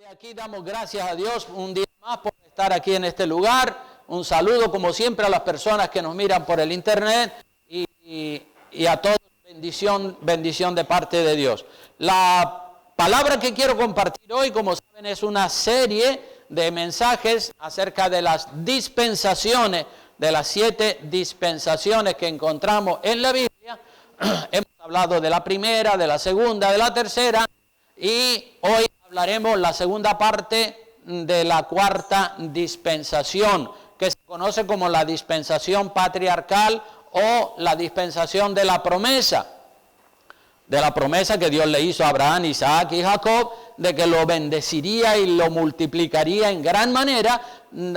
De aquí damos gracias a Dios un día más por estar aquí en este lugar. Un saludo como siempre a las personas que nos miran por el internet y a todos bendición de parte de Dios. La palabra que quiero compartir hoy, como saben, es una serie de mensajes acerca de las dispensaciones, de las 7 dispensaciones que encontramos en la Biblia. Hemos hablado de la primera, de la segunda, de la tercera y hoy hablaremos la segunda parte de la cuarta dispensación, que se conoce como la dispensación patriarcal o la dispensación de la promesa que Dios le hizo a Abraham, Isaac y Jacob, de que lo bendeciría y lo multiplicaría en gran manera,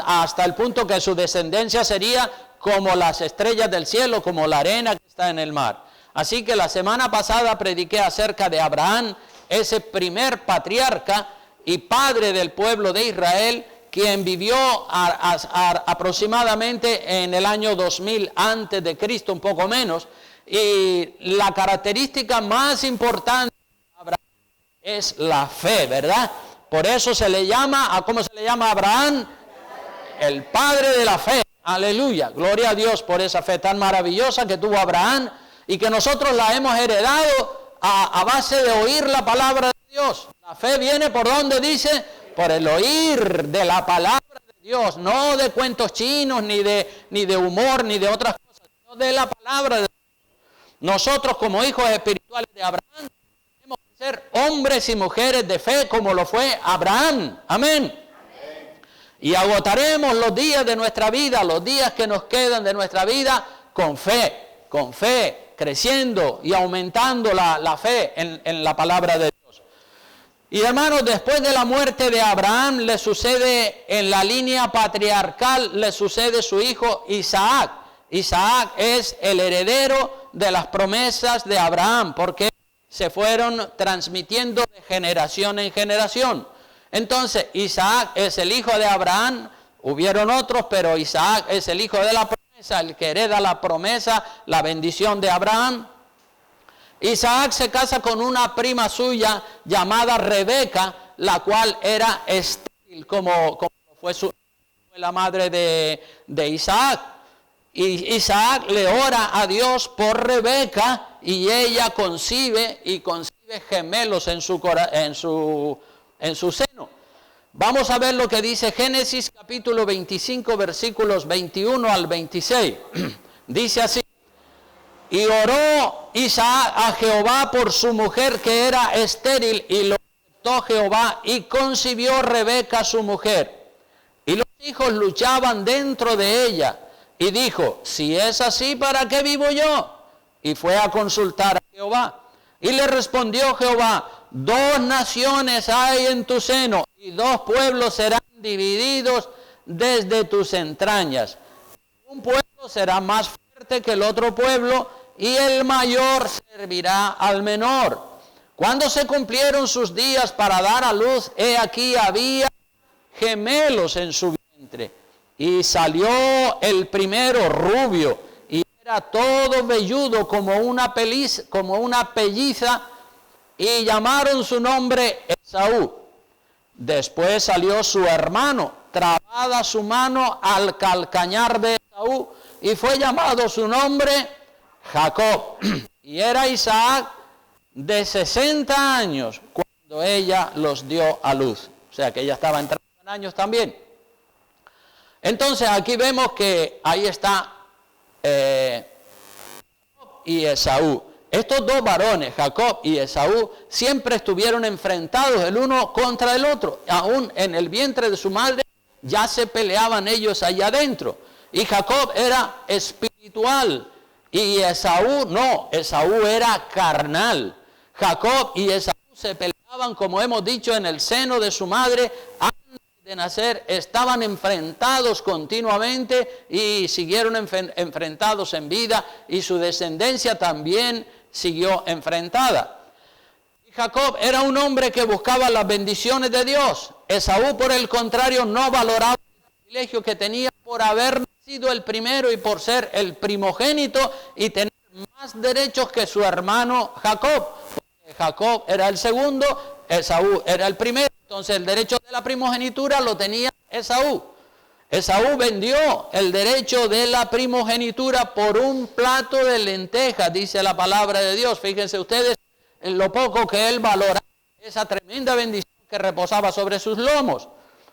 hasta el punto que su descendencia sería como las estrellas del cielo, como la arena que está en el mar. Así que la semana pasada prediqué acerca de Abraham, ese primer patriarca y padre del pueblo de Israel, quien vivió aproximadamente en el año 2000 antes de Cristo, un poco menos. Y la característica más importante de Abraham es la fe, ¿verdad? Por eso se le llama, ¿cómo se le llama a Abraham? El padre de la fe. Aleluya, gloria a Dios por esa fe tan maravillosa que tuvo Abraham y que nosotros la hemos heredado a base de oír la palabra de Dios. La fe viene por donde dice, por el oír de la palabra de Dios, no de cuentos chinos, ni de humor, ni de otras cosas, sino de la palabra de Dios. Nosotros como hijos espirituales de Abraham tenemos que ser hombres y mujeres de fe como lo fue Abraham. Amén. Y agotaremos los días de nuestra vida, los días que nos quedan de nuestra vida con fe, creciendo y aumentando la fe en la palabra de Dios. Y hermanos, después de la muerte de Abraham, le sucede en la línea patriarcal, le sucede su hijo Isaac. Isaac es el heredero de las promesas de Abraham, porque se fueron transmitiendo de generación en generación. Entonces, Isaac es el hijo de Abraham, hubieron otros, pero Isaac es el hijo de la promesa, el que hereda la promesa, la bendición de Abraham. Isaac se casa con una prima suya llamada Rebeca, la cual era estéril, como fue la madre de Isaac. Y Isaac le ora a Dios por Rebeca y ella concibe gemelos en su seno. Vamos a ver lo que dice Génesis capítulo 25 versículos 21 al 26. Dice así: y oró Isaac a Jehová por su mujer que era estéril, y lo aceptó Jehová, y concibió Rebeca su mujer. Y los hijos luchaban dentro de ella, y dijo: si es así, ¿para qué vivo yo? Y fue a consultar a Jehová. Y le respondió Jehová: 2 naciones hay en tu seno, y 2 pueblos serán divididos desde tus entrañas. Un pueblo será más fuerte que el otro pueblo, y el mayor servirá al menor. Cuando se cumplieron sus días para dar a luz, he aquí había gemelos en su vientre. Y salió el primero rubio, y era todo velludo como una pelliza, y llamaron su nombre Esaú. Después salió su hermano, trabada su mano al calcañar de Esaú, y fue llamado su nombre Jacob. Y era Isaac de 60 años cuando ella los dio a luz. O sea que ella estaba entrando en años también. Entonces aquí vemos que ahí está y Esaú. Estos 2 varones, Jacob y Esaú, siempre estuvieron enfrentados el uno contra el otro. Aún en el vientre de su madre ya se peleaban ellos allá adentro. Y Jacob era espiritual y Esaú no, Esaú era carnal. Jacob y Esaú se peleaban, como hemos dicho, en el seno de su madre. Antes de nacer estaban enfrentados continuamente y siguieron enfrentados en vida, y su descendencia también siguió enfrentada. Y Jacob era un hombre que buscaba las bendiciones de Dios. Esaú, por el contrario, no valoraba el privilegio que tenía por haber sido el primero y por ser el primogénito y tener más derechos que su hermano Jacob. Porque Jacob era el segundo, Esaú era el primero. Entonces el derecho de la primogenitura lo tenía Esaú. Esaú vendió el derecho de la primogenitura por un plato de lentejas, dice la palabra de Dios. Fíjense ustedes en lo poco que él valoraba esa tremenda bendición que reposaba sobre sus lomos.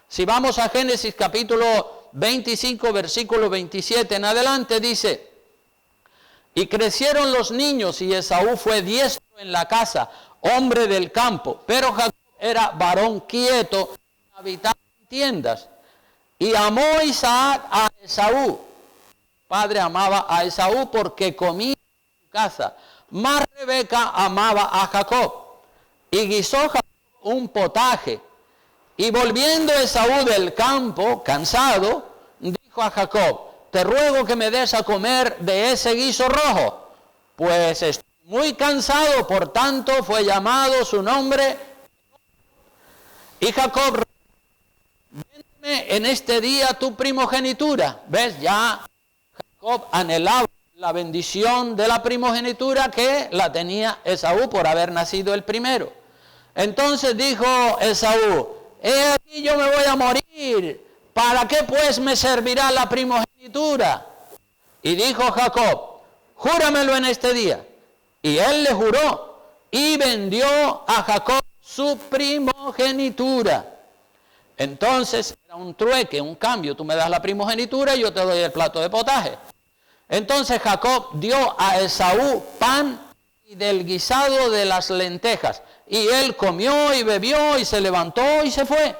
Si vamos a Génesis capítulo 25, versículo 27 en adelante, dice: y crecieron los niños, y Esaú fue diestro en la casa, hombre del campo, pero Jacob era varón quieto, habitaba en tiendas. Y amó Isaac a Esaú. Padre amaba a Esaú porque comía en su casa. Mas Rebeca amaba a Jacob. Y guisó Jacob un potaje. Y volviendo Esaú del campo, cansado, dijo a Jacob: te ruego que me des a comer de ese guiso rojo, pues estoy muy cansado. Por tanto fue llamado su nombre. Y Jacob: véndeme en este día tu primogenitura. ¿Ves? Ya Jacob anhelaba la bendición de la primogenitura que la tenía Esaú por haber nacido el primero. Entonces dijo Esaú: he aquí yo me voy a morir, ¿para qué pues me servirá la primogenitura? Y dijo Jacob: júramelo en este día. Y él le juró, y vendió a Jacob su primogenitura. Entonces era un trueque, un cambio. Tú me das la primogenitura y yo te doy el plato de potaje. Entonces Jacob dio a Esaú pan y del guisado de las lentejas. Y él comió y bebió y se levantó y se fue.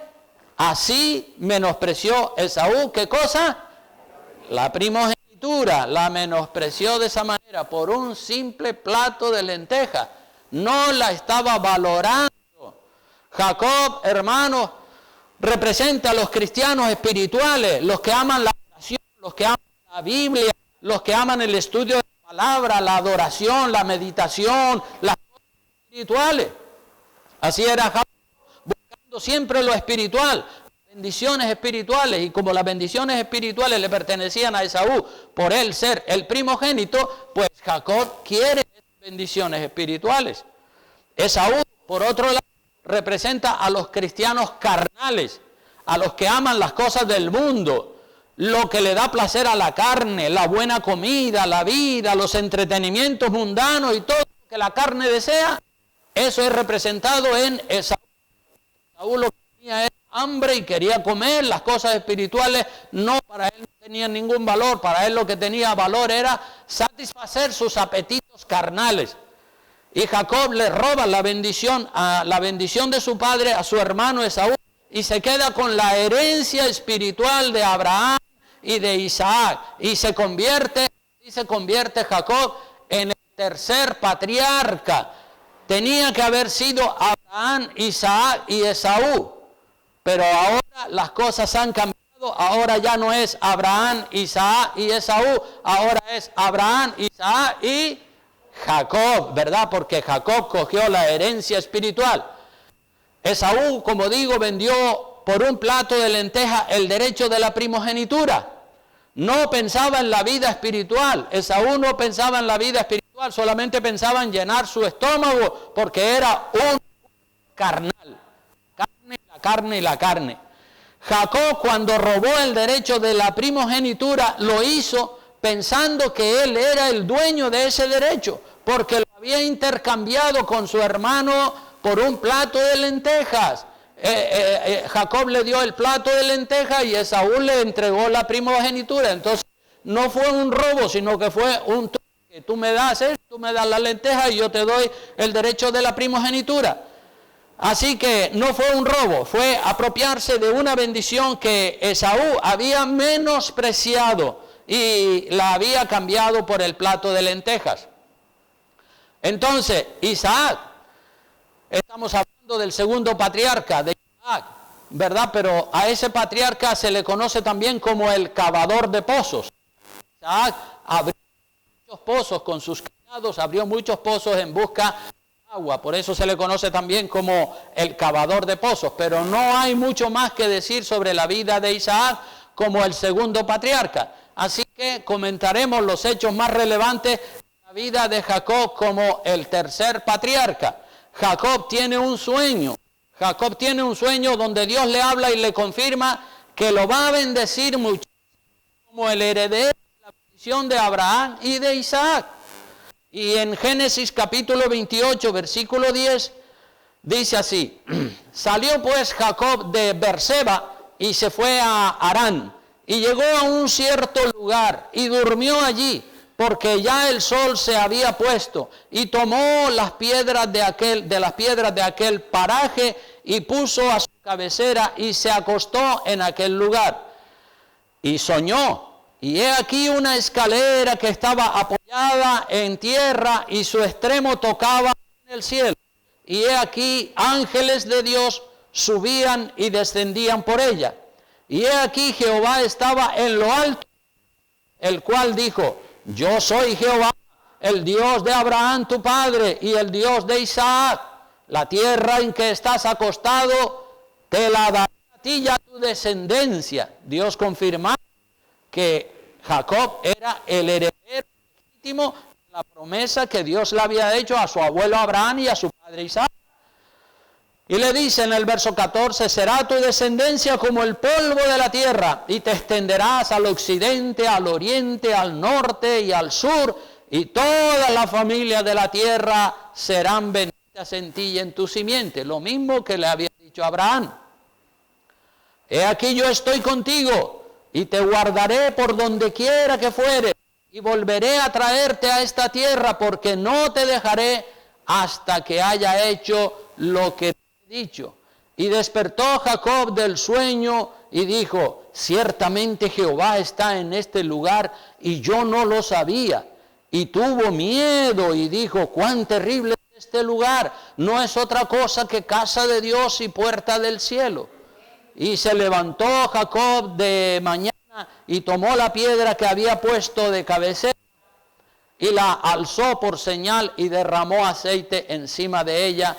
Así menospreció Esaú, ¿qué cosa? La primogenitura. La menospreció de esa manera por un simple plato de lentejas. No la estaba valorando. Jacob, hermanos, representa a los cristianos espirituales, los que aman la oración, los que aman la Biblia, los que aman el estudio de la palabra, la adoración, la meditación, las cosas espirituales. Así era Jacob, buscando siempre lo espiritual, bendiciones espirituales, y como las bendiciones espirituales le pertenecían a Esaú por él ser el primogénito, pues Jacob quiere bendiciones espirituales. Esaú, por otro lado, representa a los cristianos carnales, a los que aman las cosas del mundo, lo que le da placer a la carne, la buena comida, la vida, los entretenimientos mundanos y todo lo que la carne desea. Eso es representado en Esaú. Esaú lo que tenía era hambre y quería comer. Las cosas espirituales para él no tenían ningún valor. Para él lo que tenía valor era satisfacer sus apetitos carnales. Y Jacob le roba la bendición de su padre a su hermano Esaú, y se queda con la herencia espiritual de Abraham y de Isaac, y se convierte Jacob en el tercer patriarca. Tenía que haber sido Abraham, Isaac y Esaú, pero ahora las cosas han cambiado. Ahora ya no es Abraham, Isaac y Esaú, ahora es Abraham, Isaac y Jacob, ¿verdad? Porque Jacob cogió la herencia espiritual. Esaú, como digo, vendió por un plato de lenteja el derecho de la primogenitura. No pensaba en la vida espiritual. Esaú no pensaba en la vida espiritual, solamente pensaba en llenar su estómago, porque era un carnal. La carne. Jacob, cuando robó el derecho de la primogenitura, lo hizo pensando que él era el dueño de ese derecho, porque lo había intercambiado con su hermano por un plato de lentejas. Jacob le dio el plato de lentejas y Esaú le entregó la primogenitura. Entonces no fue un robo, sino que fue un truque. Tú me das esto, tú me das la lenteja y yo te doy el derecho de la primogenitura. Así que no fue un robo, fue apropiarse de una bendición que Esaú había menospreciado y la había cambiado por el plato de lentejas. Entonces, Isaac, estamos hablando del segundo patriarca de Isaac, ¿verdad? Pero a ese patriarca se le conoce también como el cavador de pozos. Isaac abrió muchos pozos con sus criados, abrió muchos pozos en busca de agua, por eso se le conoce también como el cavador de pozos. Pero no hay mucho más que decir sobre la vida de Isaac como el segundo patriarca. Así que comentaremos los hechos más relevantes de la vida de Jacob como el tercer patriarca. Jacob tiene un sueño. Jacob tiene un sueño donde Dios le habla y le confirma que lo va a bendecir muchísimo como el heredero de la bendición de Abraham y de Isaac. Y en Génesis capítulo 28, versículo 10, dice así: salió pues Jacob de Beerseba y se fue a Harán, y llegó a un cierto lugar y durmió allí, porque ya el sol se había puesto, y tomó las piedras de aquel paraje y puso a su cabecera y se acostó en aquel lugar. Y soñó, y he aquí una escalera que estaba apoyada en tierra y su extremo tocaba en el cielo. Y he aquí ángeles de Dios subían y descendían por ella. Y he aquí Jehová estaba en lo alto, el cual dijo: yo soy Jehová, el Dios de Abraham tu padre y el Dios de Isaac. La tierra en que estás acostado te la daré a ti y a tu descendencia. Dios confirma que Jacob era el heredero legítimo de la promesa que Dios le había hecho a su abuelo Abraham y a su padre Isaac. Y le dice en el verso 14: será tu descendencia como el polvo de la tierra, y te extenderás al occidente, al oriente, al norte y al sur, y toda la familia de la tierra serán benditas en ti y en tu simiente. Lo mismo que le había dicho a Abraham. He aquí yo estoy contigo, y te guardaré por donde quiera que fueres, y volveré a traerte a esta tierra, porque no te dejaré hasta que haya hecho lo que dicho. Y despertó Jacob del sueño y dijo: ciertamente Jehová está en este lugar y yo no lo sabía. Y tuvo miedo y dijo: cuán terrible es este lugar, no es otra cosa que casa de Dios y puerta del cielo. Y se levantó Jacob de mañana y tomó la piedra que había puesto de cabecera y la alzó por señal y derramó aceite encima de ella.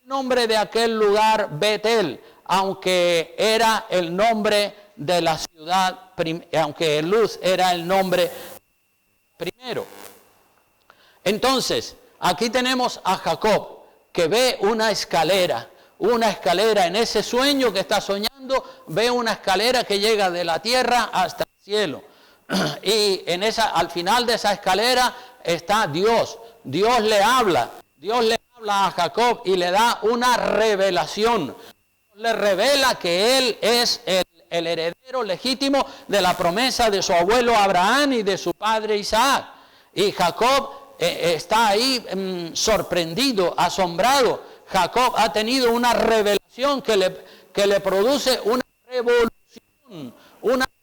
El nombre de aquel lugar Betel, aunque era el nombre de la ciudad, aunque Luz era el nombre primero. Entonces, aquí tenemos a Jacob que ve una escalera en ese sueño que está soñando, ve una escalera que llega de la tierra hasta el cielo. Y al final de esa escalera está Dios. Dios le habla a Jacob y le da una revelación. Le revela que él es el heredero legítimo de la promesa de su abuelo Abraham y de su padre Isaac. Y Jacob está ahí sorprendido, asombrado. Jacob ha tenido una revelación que le produce una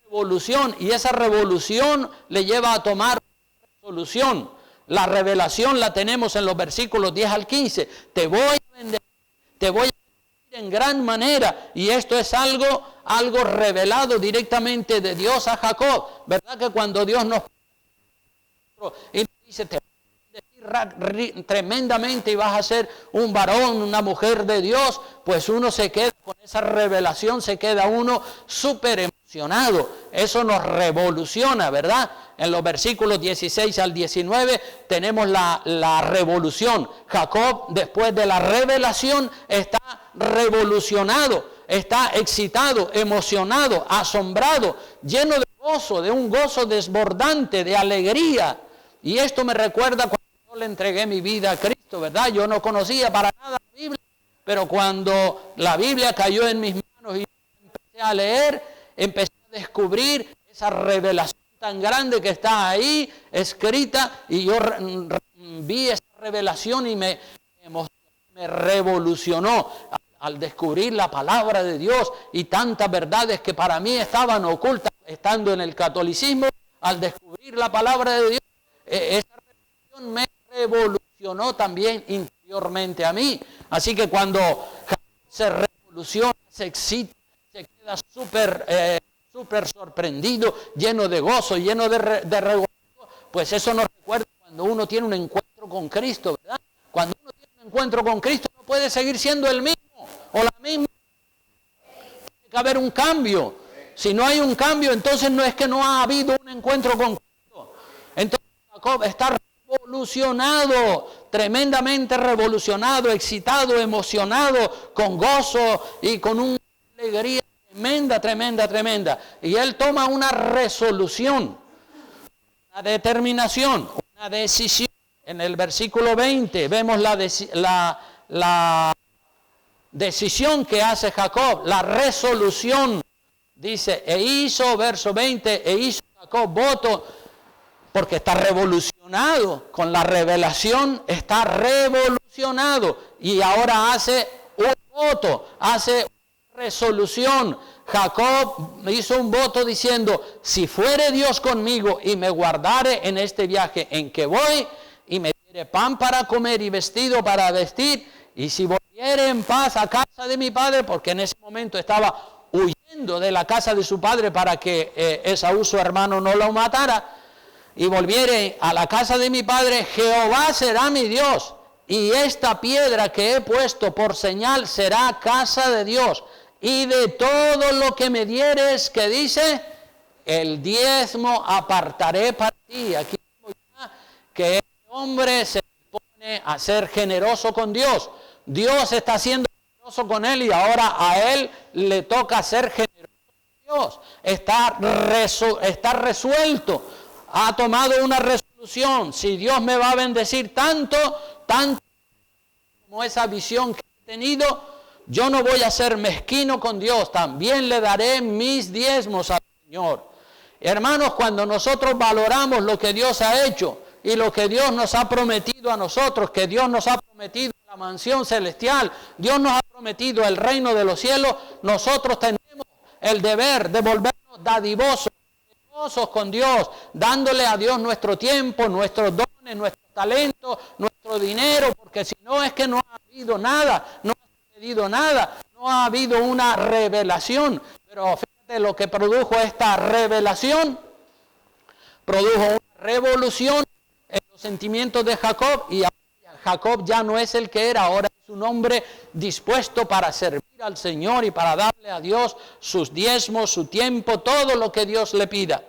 revolución, y esa revolución le lleva a tomar una resolución. La revelación la tenemos en los versículos 10 al 15. Te voy a bendecir en gran manera. Y esto es algo revelado directamente de Dios a Jacob. ¿Verdad que cuando Dios nos dice: te voy a bendecir tremendamente y vas a ser un varón, una mujer de Dios? Pues uno se queda con esa revelación, se queda uno súper emocionado. Eso nos revoluciona, ¿verdad? En los versículos 16 al 19 tenemos la revolución. Jacob, después de la revelación, está revolucionado, está excitado, emocionado, asombrado, lleno de gozo, de un gozo desbordante, de alegría. Y esto me recuerda cuando yo le entregué mi vida a Cristo, ¿verdad? Yo no conocía para nada la Biblia, pero cuando la Biblia cayó en mis manos y empecé a leer, empecé a descubrir esa revelación tan grande que está ahí escrita, y yo vi esa revelación y me revolucionó al descubrir la palabra de Dios y tantas verdades que para mí estaban ocultas estando en el catolicismo. Al descubrir la palabra de Dios, esa revelación me revolucionó también interiormente a mí. Así que cuando se revoluciona, se excita, se queda súper sorprendido, lleno de gozo, lleno de regocijo, pues eso nos recuerda cuando uno tiene un encuentro con Cristo, ¿verdad? Cuando uno tiene un encuentro con Cristo no puede seguir siendo el mismo o la misma. Tiene que haber un cambio. Si no hay un cambio, entonces no es que no ha habido un encuentro con Cristo. Entonces Jacob está revolucionado, tremendamente revolucionado, excitado, emocionado, con gozo y con una alegría tremenda, tremenda, tremenda. Y él toma una resolución, una determinación, una decisión. En el versículo 20 vemos la decisión que hace Jacob, la resolución. Dice, verso 20, e hizo Jacob voto, porque está revolucionado con la revelación, está revolucionado. Y ahora hace un voto, hace una resolución. Jacob hizo un voto diciendo, si fuere Dios conmigo y me guardare en este viaje en que voy, y me diere pan para comer y vestido para vestir, y si volviere en paz a casa de mi padre, porque en ese momento estaba huyendo de la casa de su padre para que Esaú, su hermano, no lo matara, y volviere a la casa de mi padre, Jehová será mi Dios, y esta piedra que he puesto por señal será casa de Dios, y de todo lo que me dieres, que dice, el diezmo apartaré para ti. Aquí vemos ya que el hombre se dispone a ser generoso con Dios. Dios está siendo generoso con él y ahora a él le toca ser generoso con Dios. Está resuelto. Ha tomado una resolución. Si Dios me va a bendecir tanto como esa visión que he tenido, yo no voy a ser mezquino con Dios. También le daré mis diezmos al Señor. Hermanos, cuando nosotros valoramos lo que Dios ha hecho y lo que Dios nos ha prometido a nosotros, que Dios nos ha prometido la mansión celestial, Dios nos ha prometido el reino de los cielos, nosotros tenemos el deber de volvernos dadivosos con Dios, dándole a Dios nuestro tiempo, nuestros dones, nuestros talentos, nuestro dinero, porque si no es que no ha habido nada, no ha sucedido nada, no ha habido una revelación. Pero fíjate lo que produjo esta revelación, produjo una revolución en los sentimientos de Jacob, y Jacob ya no es el que era, ahora es un hombre dispuesto para servir al Señor y para darle a Dios sus diezmos, su tiempo, todo lo que Dios le pida.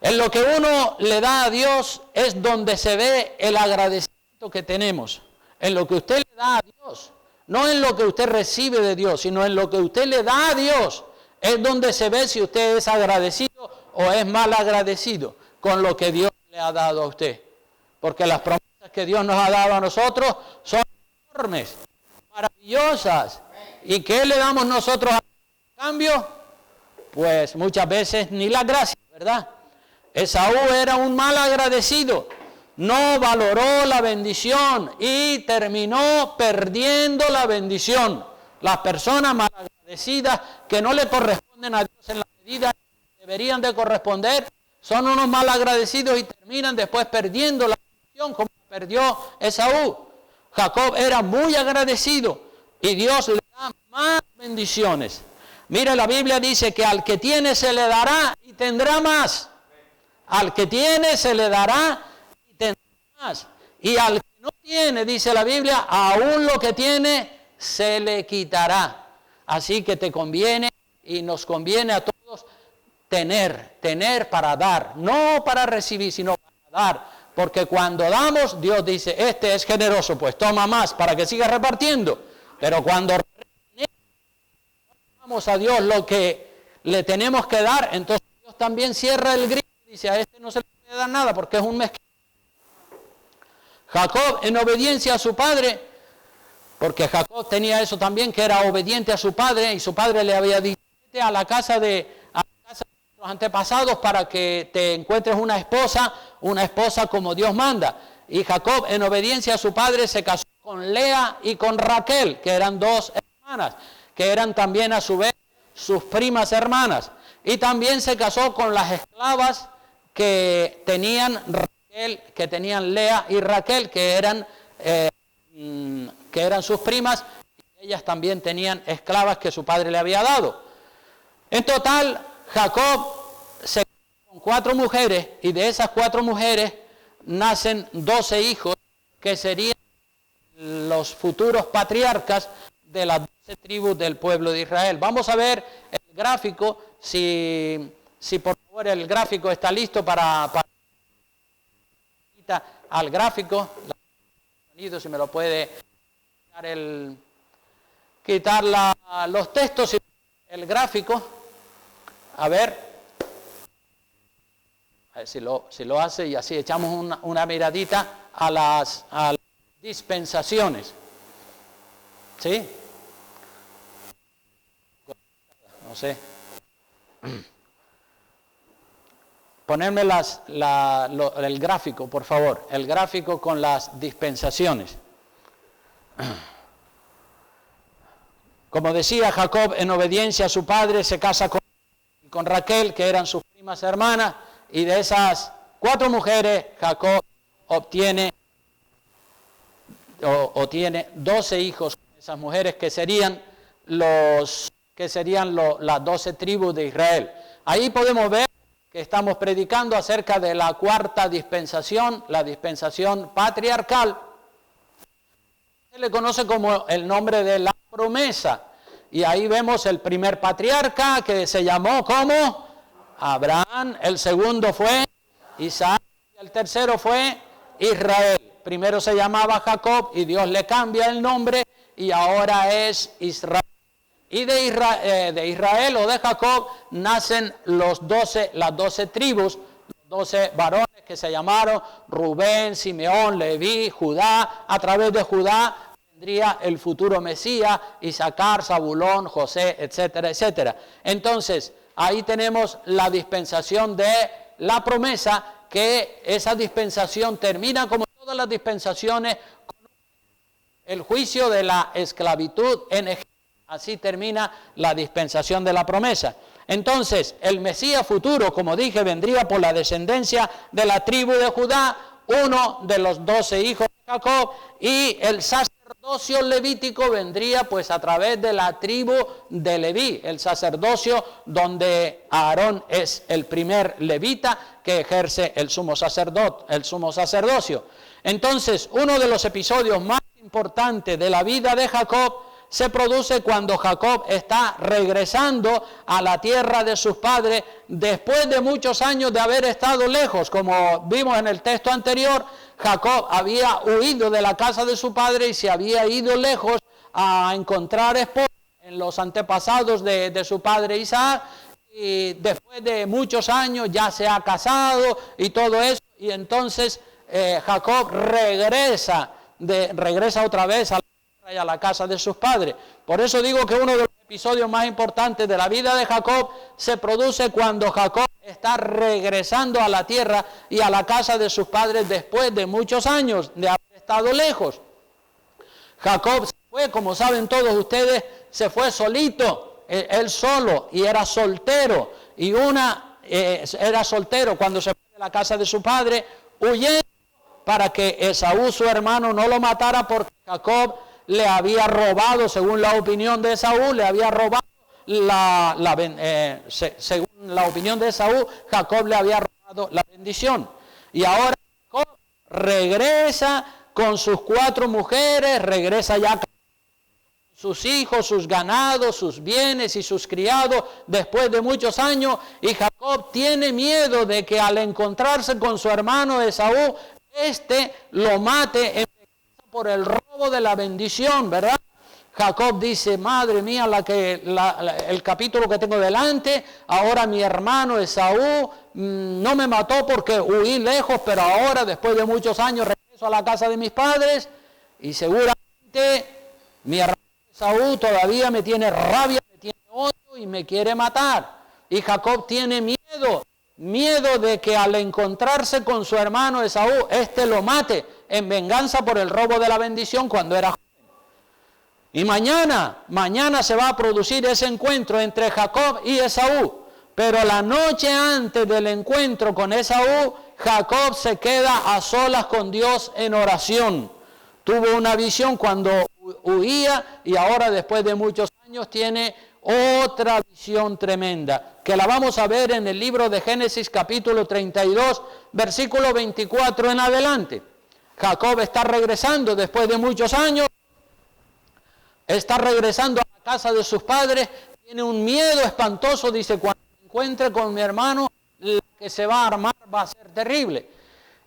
En lo que uno le da a Dios es donde se ve el agradecimiento que tenemos. En lo que usted le da a Dios, no en lo que usted recibe de Dios, sino en lo que usted le da a Dios, es donde se ve si usted es agradecido o es mal agradecido con lo que Dios le ha dado a usted. Porque las promesas que Dios nos ha dado a nosotros son enormes, maravillosas. ¿Y qué le damos nosotros a cambio? Pues muchas veces ni la gracia, ¿verdad? Esaú era un mal agradecido, no valoró la bendición y terminó perdiendo la bendición. Las personas mal agradecidas que no le corresponden a Dios en la medida que deberían de corresponder, son unos mal agradecidos y terminan después perdiendo la bendición como perdió Esaú. Jacob era muy agradecido y Dios le da más bendiciones. Mira, la Biblia dice que al que tiene se le dará y tendrá más. Al que tiene se le dará y tendrá más. Y al que no tiene, dice la Biblia, aún lo que tiene se le quitará. Así que te conviene y nos conviene a todos tener para dar, no para recibir, sino para dar. Porque cuando damos, Dios dice, este es generoso, pues toma más para que siga repartiendo. Pero cuando damos a Dios lo que le tenemos que dar, entonces Dios también cierra el grifo y dice, a este no se le puede dar nada porque es un mezquino. Jacob, en obediencia a su padre, porque Jacob tenía eso también, que era obediente a su padre, y su padre le había dicho, vete a la casa de los antepasados para que te encuentres una esposa como Dios manda. Y Jacob, en obediencia a su padre, se casó con Lea y con Raquel, que eran dos hermanas, que eran también a su vez sus primas hermanas. Y también se casó con las esclavas que tenían Lea y Raquel, que eran sus primas, y ellas también tenían esclavas que su padre le había dado. En total, Jacob se casó con 4 mujeres, y de esas 4 mujeres nacen 12 hijos, que serían los futuros patriarcas de las 12 tribus del pueblo de Israel. Vamos a ver el gráfico, si por favor el gráfico está listo para miradita al gráfico. Si me lo puede quitar los textos y el gráfico. A ver si lo hace, y así echamos una miradita a las dispensaciones. ¿Sí? No sé. Ponerme el gráfico, por favor. El gráfico con las dispensaciones. Como decía, Jacob, en obediencia a su padre, se casa con Raquel, que eran sus primas hermanas, y de esas 4 mujeres, Jacob obtiene tiene 12 hijos con esas mujeres, que serían las 12 tribus de Israel. Ahí podemos ver que estamos predicando acerca de la 4ª dispensación, la dispensación patriarcal. Se le conoce como el nombre de la promesa. Y ahí vemos el primer patriarca, que se llamó como Abraham, el segundo fue Isaac, y el tercero fue Israel. Primero se llamaba Jacob y Dios le cambia el nombre y ahora es Israel. Y de Israel o de Jacob nacen las 12 tribus, los 12 varones que se llamaron Rubén, Simeón, Leví, Judá. A través de Judá vendría el futuro Mesías, Isaacar, Zabulón, José, etcétera, etcétera. Entonces, ahí tenemos la dispensación de la promesa, que esa dispensación termina como todas las dispensaciones con el juicio de la esclavitud en Egipto. Así termina la dispensación de la promesa. Entonces, el Mesías futuro, como dije, vendría por la descendencia de la tribu de Judá, uno de los 12 hijos de Jacob, y el sacerdocio levítico vendría pues a través de la tribu de Leví, el sacerdocio donde Aarón es el primer levita que ejerce el sumo sacerdocio. Entonces, uno de los episodios más importantes de la vida de Jacob se produce cuando Jacob está regresando a la tierra de sus padres después de muchos años de haber estado lejos. Como vimos en el texto anterior, Jacob había huido de la casa de su padre y se había ido lejos a encontrar esposa en los antepasados de su padre Isaac, y después de muchos años ya se ha casado y todo eso, y entonces Jacob regresa otra vez a la casa de sus padres. Por eso digo que uno de los episodios más importantes de la vida de Jacob se produce cuando Jacob está regresando a la tierra y a la casa de sus padres después de muchos años de haber estado lejos. Jacob se fue, como saben todos ustedes, se fue solito, él solo, y era soltero, y era soltero cuando se fue de la casa de su padre, huyendo para que Esaú, su hermano, no lo matara, porque Jacob le había robado, según la opinión de Esaú, según la opinión de Esaú, Jacob le había robado la bendición. Y ahora Jacob regresa con sus 4 mujeres, regresa ya con sus hijos, sus ganados, sus bienes y sus criados después de muchos años, y Jacob tiene miedo de que al encontrarse con su hermano Esaú, lo mate por el robo de la bendición, ¿verdad? Jacob dice: madre mía, el capítulo que tengo delante, ahora mi hermano Esaú no me mató porque huí lejos, pero ahora, después de muchos años, regreso a la casa de mis padres, y seguramente mi hermano Esaú todavía me tiene rabia, me tiene odio y me quiere matar. Y Jacob tiene miedo de que al encontrarse con su hermano Esaú, lo mate en venganza por el robo de la bendición cuando era joven. Y mañana se va a producir ese encuentro entre Jacob y Esaú. Pero la noche antes del encuentro con Esaú, Jacob se queda a solas con Dios en oración. Tuvo una visión cuando huía, y ahora, después de muchos años, tiene otra visión tremenda, que la vamos a ver en el libro de Génesis capítulo 32, versículo 24 en adelante. Jacob está regresando después de muchos años, está regresando a la casa de sus padres, tiene un miedo espantoso, dice: cuando me encuentre con mi hermano, la que se va a armar va a ser terrible.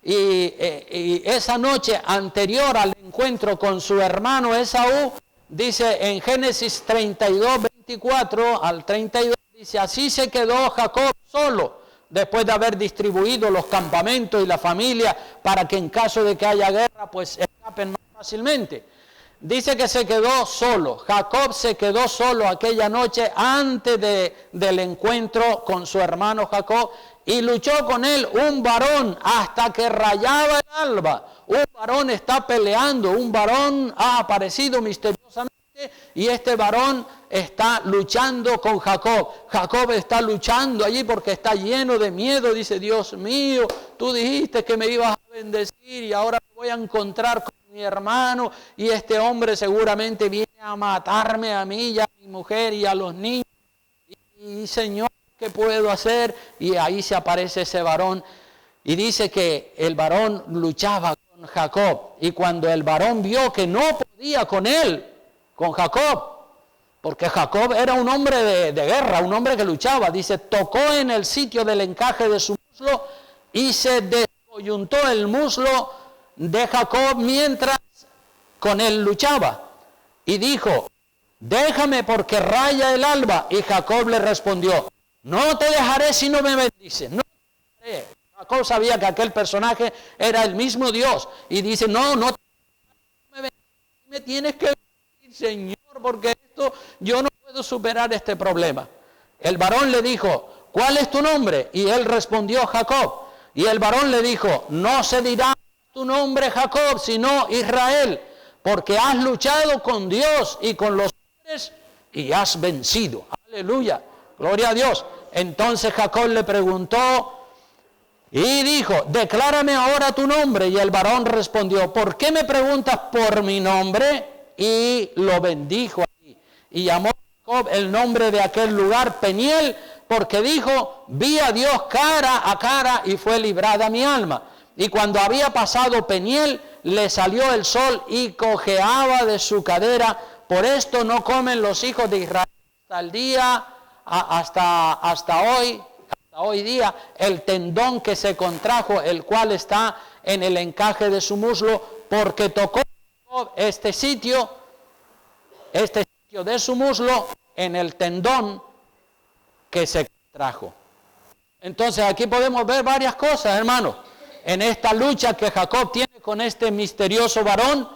y esa noche anterior al encuentro con su hermano Esaú, dice en Génesis 32, 24 al 32, dice, así se quedó Jacob solo, después de haber distribuido los campamentos y la familia para que en caso de que haya guerra, pues escapen más fácilmente. Dice que se quedó solo. Jacob se quedó solo aquella noche antes del encuentro con su hermano Jacob y luchó con él un varón hasta que rayaba el alba. Un varón está peleando, un varón ha aparecido misteriosamente y este varón está luchando con Jacob. Jacob está luchando allí porque está lleno de miedo. Dice, Dios mío, tú dijiste que me ibas a bendecir y ahora me voy a encontrar con mi hermano y este hombre seguramente viene a matarme a mí y a mi mujer y a los niños. Y Señor, ¿qué puedo hacer? Y ahí se aparece ese varón y dice que el varón luchaba con Jacob. Y cuando el varón vio que no podía con él, con Jacob, porque Jacob era un hombre de guerra, un hombre que luchaba, dice, tocó en el sitio del encaje de su muslo y se descoyuntó el muslo de Jacob mientras con él luchaba. Y dijo, déjame porque raya el alba. Y Jacob le respondió, no te dejaré si no me bendices. No te dejaré. Jacob sabía que aquel personaje era el mismo Dios. Y dice, no me tienes que bendecir, Señor, porque yo no puedo superar este problema. El varón le dijo, ¿cuál es tu nombre? Y él respondió, Jacob. Y el varón le dijo, no se dirá tu nombre Jacob, sino Israel, porque has luchado con Dios y con los hombres y has vencido. Aleluya, gloria a Dios. Entonces Jacob le preguntó y dijo, declárame ahora tu nombre. Y el varón respondió, ¿por qué me preguntas por mi nombre? Y lo bendijo allí. Y llamó Jacob el nombre de aquel lugar Peniel, porque dijo, vi a Dios cara a cara y fue librada mi alma. Y cuando había pasado Peniel, le salió el sol y cojeaba de su cadera. Por esto no comen los hijos de Israel hasta el día, hasta hoy día, el tendón que se contrajo, el cual está en el encaje de su muslo, porque tocó este sitio de su muslo en el tendón que se contrajo. Entonces aquí podemos ver varias cosas, hermanos. En esta lucha que Jacob tiene con este misterioso varón,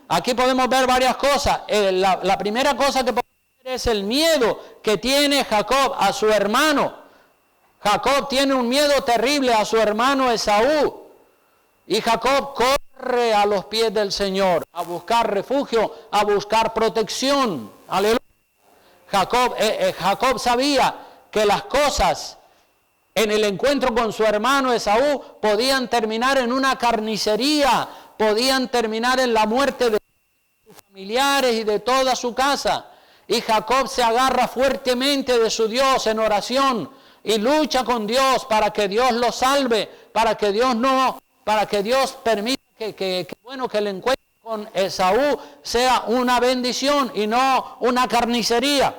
aquí podemos ver varias cosas. La primera cosa que podemos ver es el miedo que tiene Jacob a su hermano. Jacob tiene un miedo terrible a su hermano Esaú. Y Jacob corre a los pies del Señor a buscar refugio, a buscar protección. Aleluya. Jacob sabía que las cosas en el encuentro con su hermano Esaú podían terminar en una carnicería, podían terminar en la muerte de sus familiares y de toda su casa. Y Jacob se agarra fuertemente de su Dios en oración y lucha con Dios para que Dios lo salve, para que Dios permita que el encuentro con Esaú sea una bendición y no una carnicería.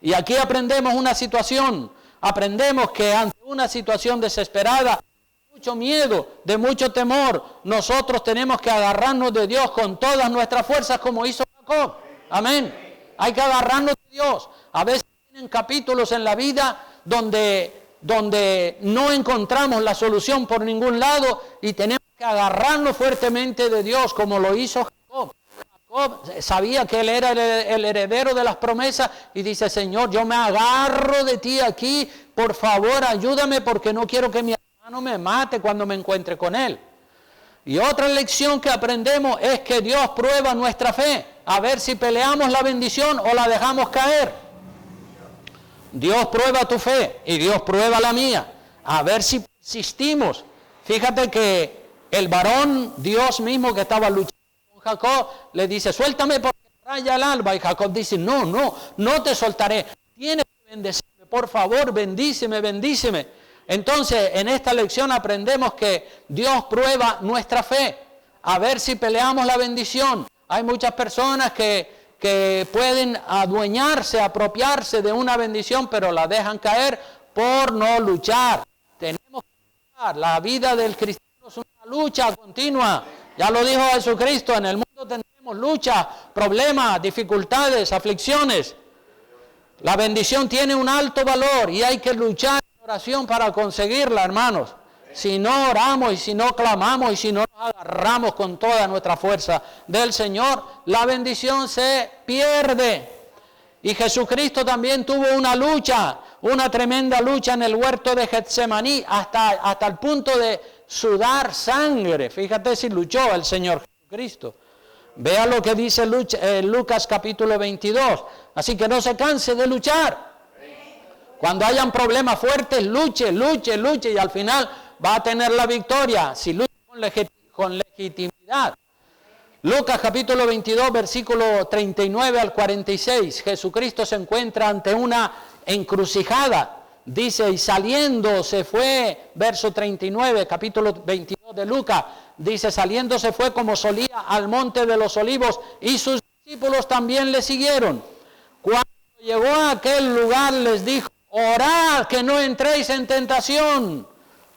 Y aquí aprendemos una situación. Aprendemos que ante una situación desesperada, de mucho miedo, de mucho temor, nosotros tenemos que agarrarnos de Dios con todas nuestras fuerzas como hizo Jacob. Amén. Hay que agarrarnos de Dios. A veces tienen capítulos en la vida donde no encontramos la solución por ningún lado y tenemos que agarrarnos fuertemente de Dios como lo hizo Jacob. Jacob sabía que él era el heredero de las promesas y dice, Señor, yo me agarro de ti aquí, por favor ayúdame porque no quiero que mi hermano me mate cuando me encuentre con él. Y otra lección que aprendemos es que Dios prueba nuestra fe, a ver si peleamos la bendición o la dejamos caer. Dios prueba tu fe y Dios prueba la mía, a ver si persistimos. Fíjate que el varón, Dios mismo que estaba luchando, Jacob le dice, suéltame porque raya el alba. Y Jacob dice, no te soltaré. Tienes que bendecirme, por favor, bendíceme. Entonces, en esta lección aprendemos que Dios prueba nuestra fe, a ver si peleamos la bendición. Hay muchas personas que pueden adueñarse, apropiarse de una bendición, pero la dejan caer por no luchar. Tenemos que luchar. La vida del cristiano lucha continua. Ya lo dijo Jesucristo, en el mundo tendremos lucha, problemas, dificultades, aflicciones. La bendición tiene un alto valor y hay que luchar en oración para conseguirla, hermanos. Si no oramos y si no clamamos y si no nos agarramos con toda nuestra fuerza del Señor, la bendición se pierde. Y Jesucristo también tuvo una lucha, una tremenda lucha en el huerto de Getsemaní, hasta el punto de sudar sangre. Fíjate si luchó el Señor Jesucristo. Vea lo que dice Lucas capítulo 22. Así que no se canse de luchar. Cuando hayan problemas fuertes, luche y al final va a tener la victoria si lucha con legitimidad. Lucas capítulo 22, versículo 39 al 46. Jesucristo se encuentra ante una encrucijada. Dice, y saliendo se fue, verso 39, capítulo 22 de Lucas. Dice, saliendo se fue como solía al monte de los olivos y sus discípulos también le siguieron. Cuando llegó a aquel lugar les dijo, orad que no entréis en tentación.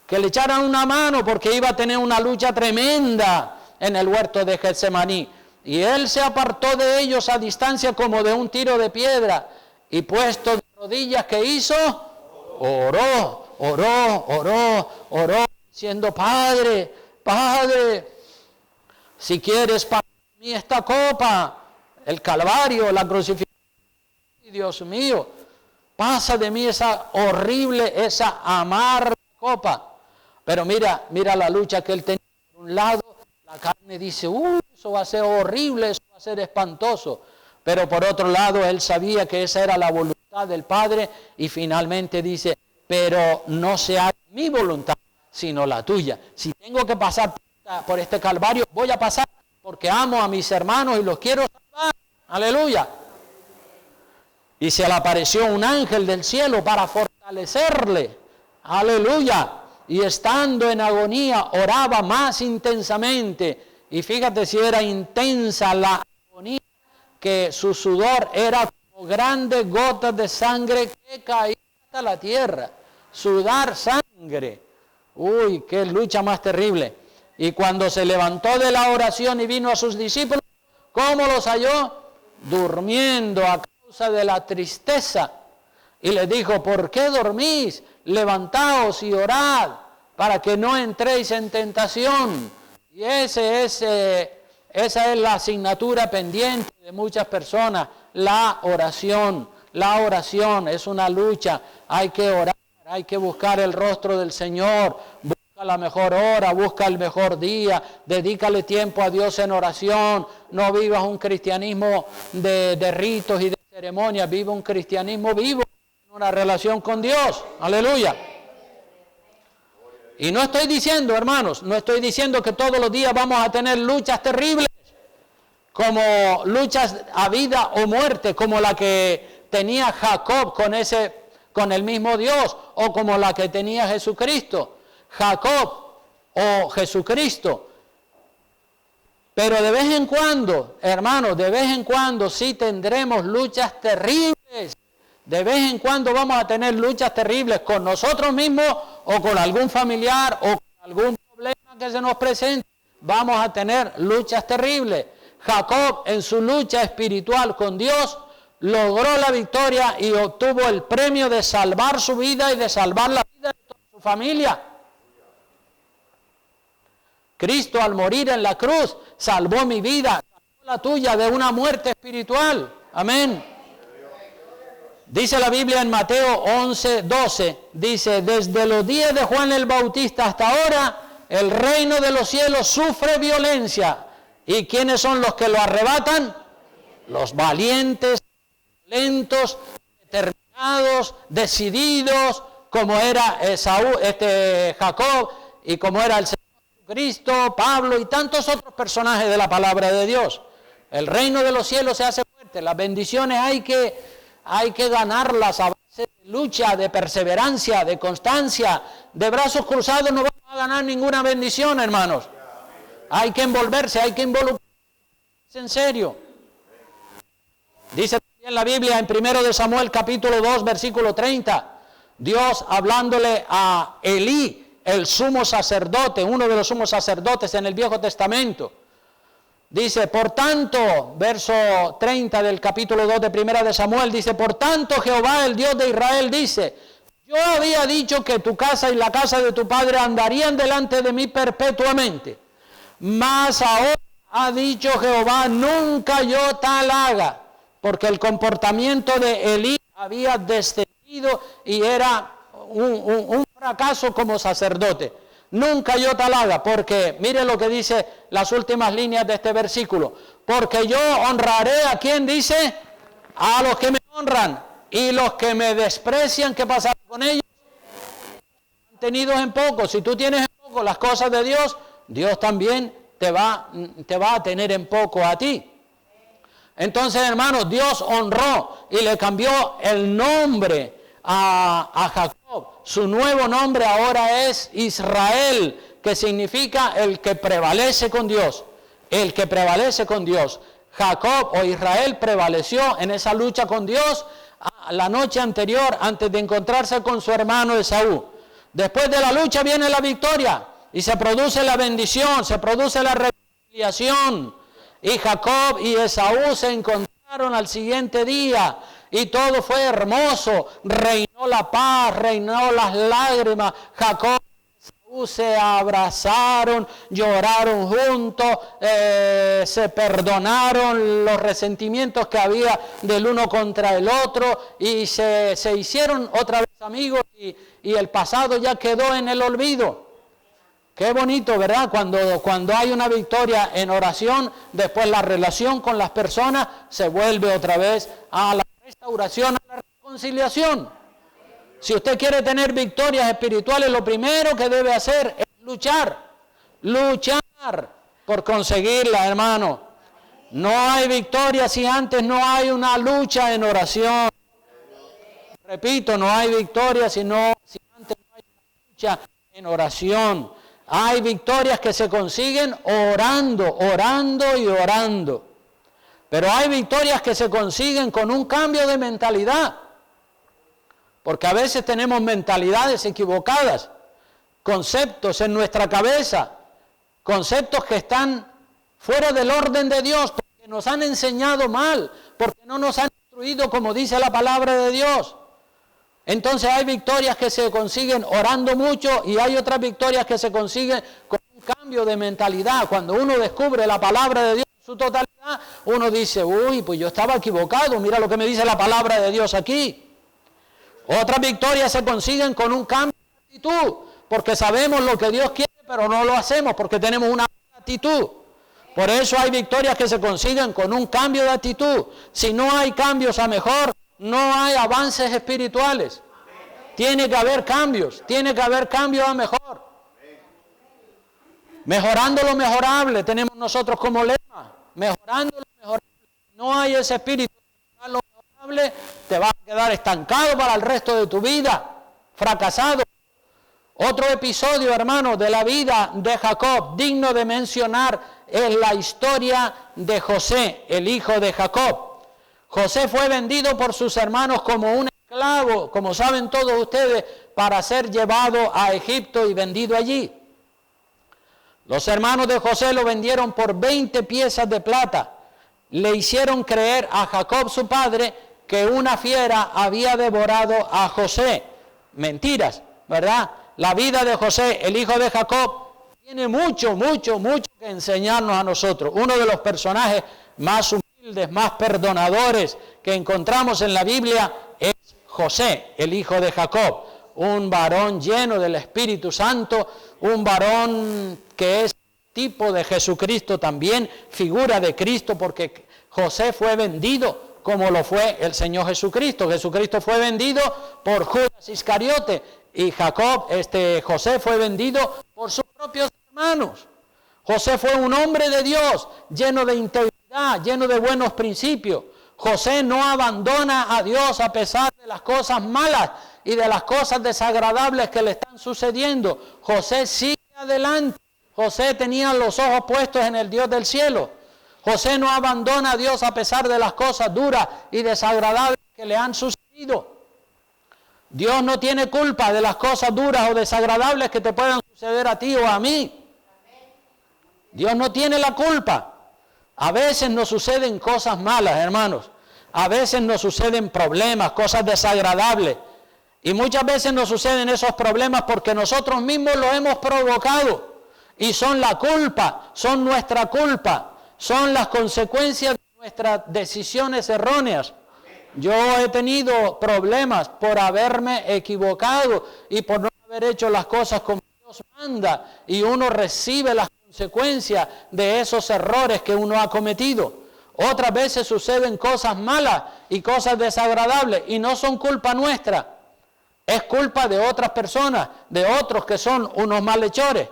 Que le echaran una mano porque iba a tener una lucha tremenda en el huerto de Getsemaní. Y él se apartó de ellos a distancia como de un tiro de piedra. Y puesto de rodillas, ¿qué hizo? Oró, diciendo, Padre, si quieres para mí esta copa, el calvario, la crucifixión, Dios mío, pasa de mí esa horrible, esa amarga copa. Pero mira la lucha que él tenía. Por un lado, la carne dice, eso va a ser horrible, eso va a ser espantoso. Pero por otro lado, él sabía que esa era la voluntad del Padre y finalmente dice, pero no sea mi voluntad, sino la tuya. Si tengo que pasar por este calvario, voy a pasar porque amo a mis hermanos y los quiero salvar. Aleluya. Y se le apareció un ángel del cielo para fortalecerle. Aleluya. Y estando en agonía, oraba más intensamente. Y fíjate si era intensa la agonía, que su sudor era como grandes gotas de sangre que caían hasta la tierra. Sudar sangre. Uy, qué lucha más terrible. Y cuando se levantó de la oración y vino a sus discípulos, ¿cómo los halló? Durmiendo a causa de la tristeza. Y les dijo, ¿por qué dormís? Levantaos y orad para que no entréis en tentación. Y esa es la asignatura pendiente de muchas personas, la oración. La oración es una lucha, hay que orar, hay que buscar el rostro del Señor, busca la mejor hora, busca el mejor día, dedícale tiempo a Dios en oración, no vivas un cristianismo de ritos y de ceremonias, vive un cristianismo vivo, una relación con Dios, aleluya. Y no estoy diciendo, hermanos, no estoy diciendo que todos los días vamos a tener luchas terribles, como luchas a vida o muerte, como la que tenía Jacob con el mismo Dios, o como la que tenía Jesucristo, Jacob o Jesucristo. Pero de vez en cuando, hermanos, de vez en cuando sí tendremos luchas terribles. De vez en cuando vamos a tener luchas terribles con nosotros mismos o con algún familiar o con algún problema que se nos presente. Vamos a tener luchas terribles. Jacob en su lucha espiritual con Dios logró la victoria y obtuvo el premio de salvar su vida y de salvar la vida de toda su familia. Cristo al morir en la cruz salvó mi vida, salvó la tuya de una muerte espiritual. Amén. Dice la Biblia en Mateo 11:12, dice, desde los días de Juan el Bautista hasta ahora, el reino de los cielos sufre violencia. ¿Y quiénes son los que lo arrebatan? Los valientes, lentos, determinados, decididos, como era Jacob y como era el Señor Jesucristo, Pablo y tantos otros personajes de la palabra de Dios. El reino de los cielos se hace fuerte, las bendiciones hay que ganarlas a base de lucha, de perseverancia, de constancia, de brazos cruzados no vamos a ganar ninguna bendición, hermanos. Hay que envolverse, hay que involucrarse en serio. Dice también la Biblia en 1 Samuel capítulo 2 versículo 30, Dios hablándole a Elí el sumo sacerdote, uno de los sumos sacerdotes en el Viejo Testamento. Dice, por tanto, verso 30 del capítulo 2 de Primera de Samuel, dice, por tanto Jehová, el Dios de Israel, dice, yo había dicho que tu casa y la casa de tu padre andarían delante de mí perpetuamente, mas ahora ha dicho Jehová, nunca yo tal haga, porque el comportamiento de Elí había descendido y era un fracaso como sacerdote. Nunca yo tal haga, porque mire lo que dice las últimas líneas de este versículo, porque yo honraré a quien dice, a los que me honran, y los que me desprecian, ¿qué pasará con ellos? Mantenidos en poco. Si tú tienes en poco las cosas de Dios, Dios también te va a tener en poco a ti. Entonces, hermanos, Dios honró y le cambió el nombre a Jacob. Su nuevo nombre ahora es Israel, que significa el que prevalece con Dios. El que prevalece con Dios. Jacob o Israel prevaleció en esa lucha con Dios la noche anterior, antes de encontrarse con su hermano Esaú. Después de la lucha viene la victoria y se produce la bendición, se produce la reconciliación. Y Jacob y Esaú se encontraron al siguiente día y todo fue hermoso. Reinó la paz, reinó las lágrimas. Jacob y Esaú se abrazaron, lloraron juntos, se perdonaron los resentimientos que había del uno contra el otro y se hicieron otra vez amigos y el pasado ya quedó en el olvido. Qué bonito, ¿verdad? Cuando hay una victoria en oración, después la relación con las personas se vuelve otra vez a la restauración, a la reconciliación. Si usted quiere tener victorias espirituales, lo primero que debe hacer es luchar por conseguirla, hermano. No hay victoria si antes no hay una lucha en oración. Repito, no hay victoria si antes no hay una lucha en oración. Hay victorias que se consiguen orando y orando. Pero hay victorias que se consiguen con un cambio de mentalidad. Porque a veces tenemos mentalidades equivocadas, conceptos en nuestra cabeza, conceptos que están fuera del orden de Dios, porque nos han enseñado mal, porque no nos han instruido como dice la palabra de Dios. Entonces hay victorias que se consiguen orando mucho y hay otras victorias que se consiguen con un cambio de mentalidad. Cuando uno descubre la palabra de Dios en su totalidad, uno dice, uy, pues yo estaba equivocado, mira lo que me dice la palabra de Dios aquí. Otras victorias se consiguen con un cambio de actitud, porque sabemos lo que Dios quiere, pero no lo hacemos porque tenemos una actitud. Por eso hay victorias que se consiguen con un cambio de actitud. Si no hay cambios a mejor, no hay avances espirituales. Tiene que haber cambios a mejor. Mejorando lo mejorable, tenemos nosotros como lema. Mejorando lo mejorable. No hay ese espíritu de lo mejorable, te vas a quedar estancado para el resto de tu vida, fracasado. Otro episodio, hermano, de la vida de Jacob, digno de mencionar, es la historia de José, el hijo de Jacob. José fue vendido por sus hermanos como un esclavo, como saben todos ustedes, para ser llevado a Egipto y vendido allí. Los hermanos de José lo vendieron por 20 piezas de plata. Le hicieron creer a Jacob, su padre, que una fiera había devorado a José. Mentiras, ¿verdad? La vida de José, el hijo de Jacob, tiene mucho que enseñarnos a nosotros. Uno de los personajes más humildes, más perdonadores que encontramos en la Biblia es José, el hijo de Jacob. Un varón lleno del Espíritu Santo, un varón que es tipo de Jesucristo también, figura de Cristo, porque José fue vendido como lo fue el Señor Jesucristo. Jesucristo fue vendido por Judas Iscariote y José fue vendido por sus propios hermanos. José fue un hombre de Dios, lleno de integridad, lleno de buenos principios. José no abandona a Dios a pesar de las cosas malas y de las cosas desagradables que le están sucediendo. José sigue adelante. José tenía los ojos puestos en el Dios del cielo. José no abandona a Dios a pesar de las cosas duras y desagradables que le han sucedido. Dios no tiene culpa de las cosas duras o desagradables que te puedan suceder a ti o a mí. Dios no tiene la culpa. A veces nos suceden cosas malas, hermanos. A veces nos suceden problemas, cosas desagradables. Y muchas veces nos suceden esos problemas porque nosotros mismos los hemos provocado. Y son la culpa, son nuestra culpa, son las consecuencias de nuestras decisiones erróneas. Yo he tenido problemas por haberme equivocado y por no haber hecho las cosas como Dios manda. Y uno recibe las consecuencias de esos errores que uno ha cometido. Otras veces suceden cosas malas y cosas desagradables y no son culpa nuestra. Es culpa de otras personas, de otros que son unos malhechores.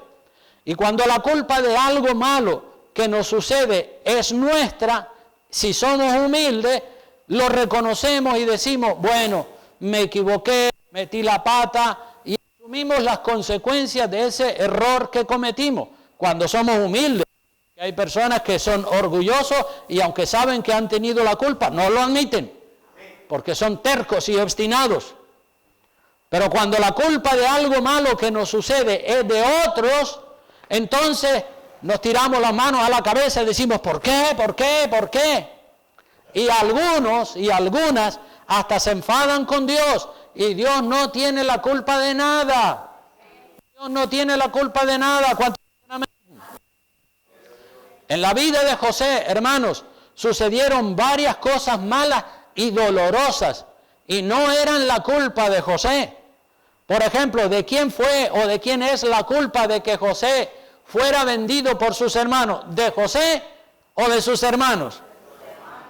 Y cuando la culpa de algo malo que nos sucede es nuestra, si somos humildes, lo reconocemos y decimos, bueno, me equivoqué, metí la pata y asumimos las consecuencias de ese error que cometimos. Cuando somos humildes, hay personas que son orgullosos y aunque saben que han tenido la culpa, no lo admiten, porque son tercos y obstinados. Pero cuando la culpa de algo malo que nos sucede es de otros, entonces nos tiramos las manos a la cabeza y decimos, ¿por qué? ¿Por qué? ¿Por qué? Y algunos y algunas hasta se enfadan con Dios y Dios no tiene la culpa de nada. Dios no tiene la culpa de nada. En la vida de José, hermanos, sucedieron varias cosas malas y dolorosas y no eran la culpa de José. Por ejemplo, ¿de quién fue o de quién es la culpa de que José fuera vendido por sus hermanos? ¿De José o de sus hermanos?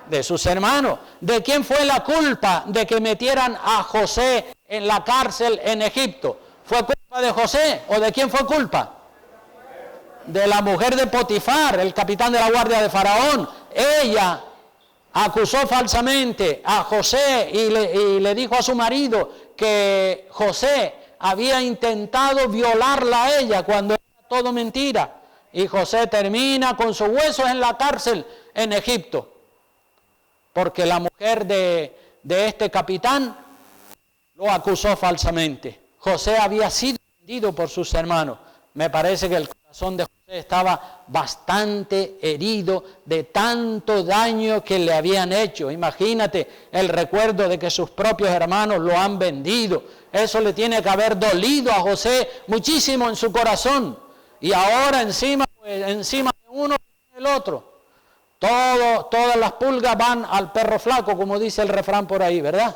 De sus hermanos. ¿De quién fue la culpa de que metieran a José en la cárcel en Egipto? ¿Fue culpa de José o de quién fue culpa? De la mujer de Potifar, el capitán de la guardia de Faraón. Ella acusó falsamente a José y le dijo a su marido que José había intentado violarla a ella cuando era todo mentira. Y José termina con sus huesos en la cárcel en Egipto. Porque la mujer de este capitán lo acusó falsamente. José había sido vendido por sus hermanos. Me parece que el corazón de José estaba bastante herido de tanto daño que le habían hecho. Imagínate el recuerdo de que sus propios hermanos lo han vendido. Eso le tiene que haber dolido a José muchísimo en su corazón. Y ahora encima de uno y el otro. Todas las pulgas van al perro flaco, como dice el refrán por ahí, ¿verdad?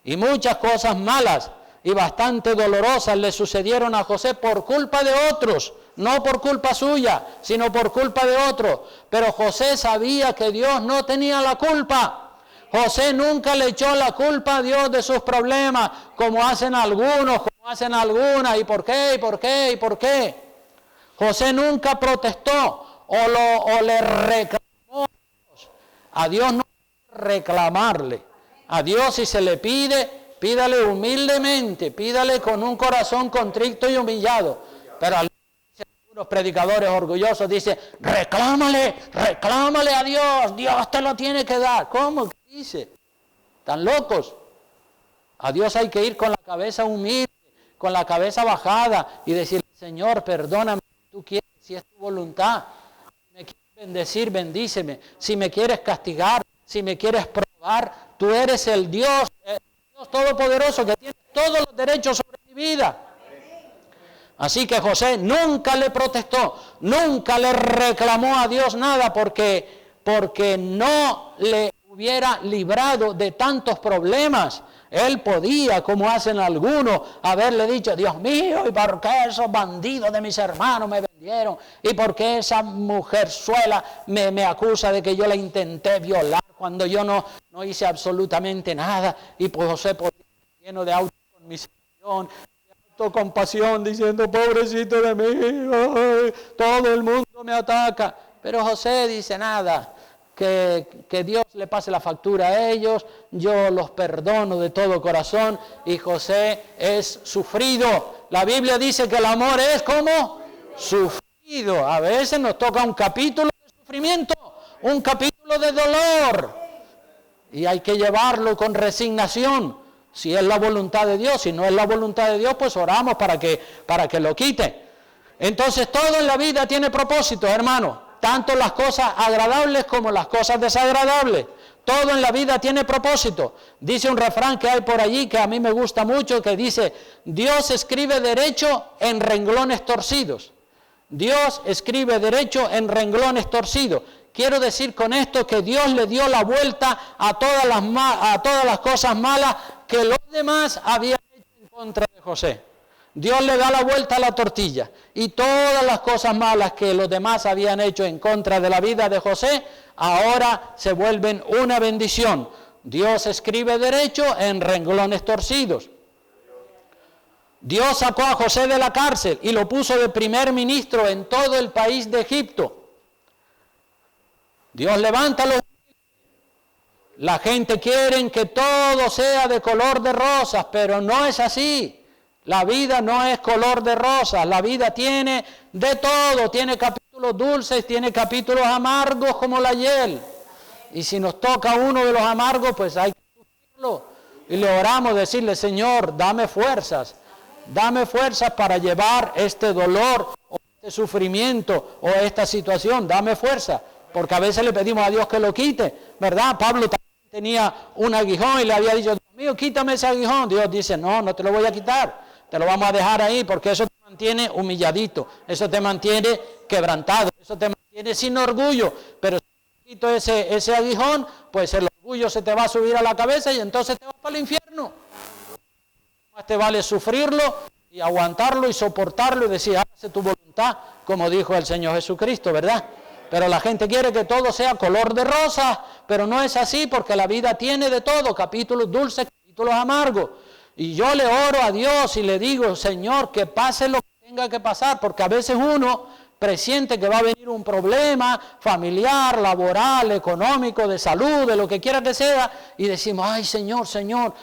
Y muchas cosas malas y bastante dolorosas le sucedieron a José por culpa de otros, no por culpa suya, sino por culpa de otros. Pero José sabía que Dios no tenía la culpa. José nunca le echó la culpa a Dios de sus problemas, como hacen algunos, como hacen algunas. ¿Y por qué? ¿Y por qué? ¿Y por qué? José nunca protestó o le reclamó a Dios. No reclamarle. A Dios si se le pide, pídale humildemente, pídale con un corazón contrito y humillado. Pero algunos predicadores orgullosos dicen, reclámale a Dios, Dios te lo tiene que dar. ¿Cómo? ¿Qué dice? ¿Están locos? A Dios hay que ir con la cabeza humilde, con la cabeza bajada y decirle, Señor, perdóname, si tú quieres, si es tu voluntad. Si me quieres bendecir, bendíceme. Si me quieres castigar, si me quieres probar, tú eres el Dios Todopoderoso que tiene todos los derechos sobre mi vida. Así que José nunca le protestó, nunca le reclamó a Dios nada porque no le hubiera librado de tantos problemas. Él podía, como hacen algunos, haberle dicho, Dios mío, ¿y por qué esos bandidos de mis hermanos me vendieron? ¿Y por qué esa mujerzuela me acusa de que yo la intenté violar cuando yo no hice absolutamente nada? Y pues José, lleno de autoconmiseración, de autocompasión, diciendo, pobrecito de mí, ay, todo el mundo me ataca. Pero José dice, nada. Que Dios le pase la factura a ellos, yo los perdono de todo corazón. Y José es sufrido. La Biblia dice que el amor es como sufrido. A veces nos toca un capítulo de sufrimiento, un capítulo de dolor. Y hay que llevarlo con resignación. Si es la voluntad de Dios, si no es la voluntad de Dios, pues oramos para que lo quite. Entonces todo en la vida tiene propósito, hermano, tanto las cosas agradables como las cosas desagradables. Todo en la vida tiene propósito. Dice un refrán que hay por allí que a mí me gusta mucho, que dice: Dios escribe derecho en renglones torcidos. Dios escribe derecho en renglones torcidos. Quiero decir con esto que Dios le dio la vuelta a todas las cosas malas que los demás habían hecho en contra de José. Dios le da la vuelta a la tortilla, y todas las cosas malas que los demás habían hecho en contra de la vida de José, ahora se vuelven una bendición. Dios escribe derecho en renglones torcidos. Dios sacó a José de la cárcel y lo puso de primer ministro en todo el país de Egipto. Dios levanta los... La gente quiere que todo sea de color de rosas, pero no es así. La vida no es color de rosas, la vida tiene de todo, tiene capítulos dulces, tiene capítulos amargos como la hiel. Y si nos toca uno de los amargos, pues hay que sufrirlo. Y le oramos, decirle: Señor, dame fuerzas para llevar este dolor, o este sufrimiento, o esta situación, dame fuerza. Porque a veces le pedimos a Dios que lo quite, ¿verdad? Pablo también tenía un aguijón y le había dicho: Dios mío, quítame ese aguijón. Dios dice: no te lo voy a quitar. Te lo vamos a dejar ahí porque eso te mantiene humilladito, eso te mantiene quebrantado, eso te mantiene sin orgullo. Pero si te quito ese aguijón, pues el orgullo se te va a subir a la cabeza y entonces te vas para el infierno. Más te vale sufrirlo y aguantarlo y soportarlo y decir: hágase tu voluntad, como dijo el Señor Jesucristo, ¿verdad? Pero la gente quiere que todo sea color de rosa, pero no es así, porque la vida tiene de todo, capítulos dulces, capítulos amargos. Y yo le oro a Dios y le digo: Señor, que pase lo que tenga que pasar, porque a veces uno presiente que va a venir un problema familiar, laboral, económico, de salud, de lo que quiera que sea, y decimos: ay, Señor, Señor.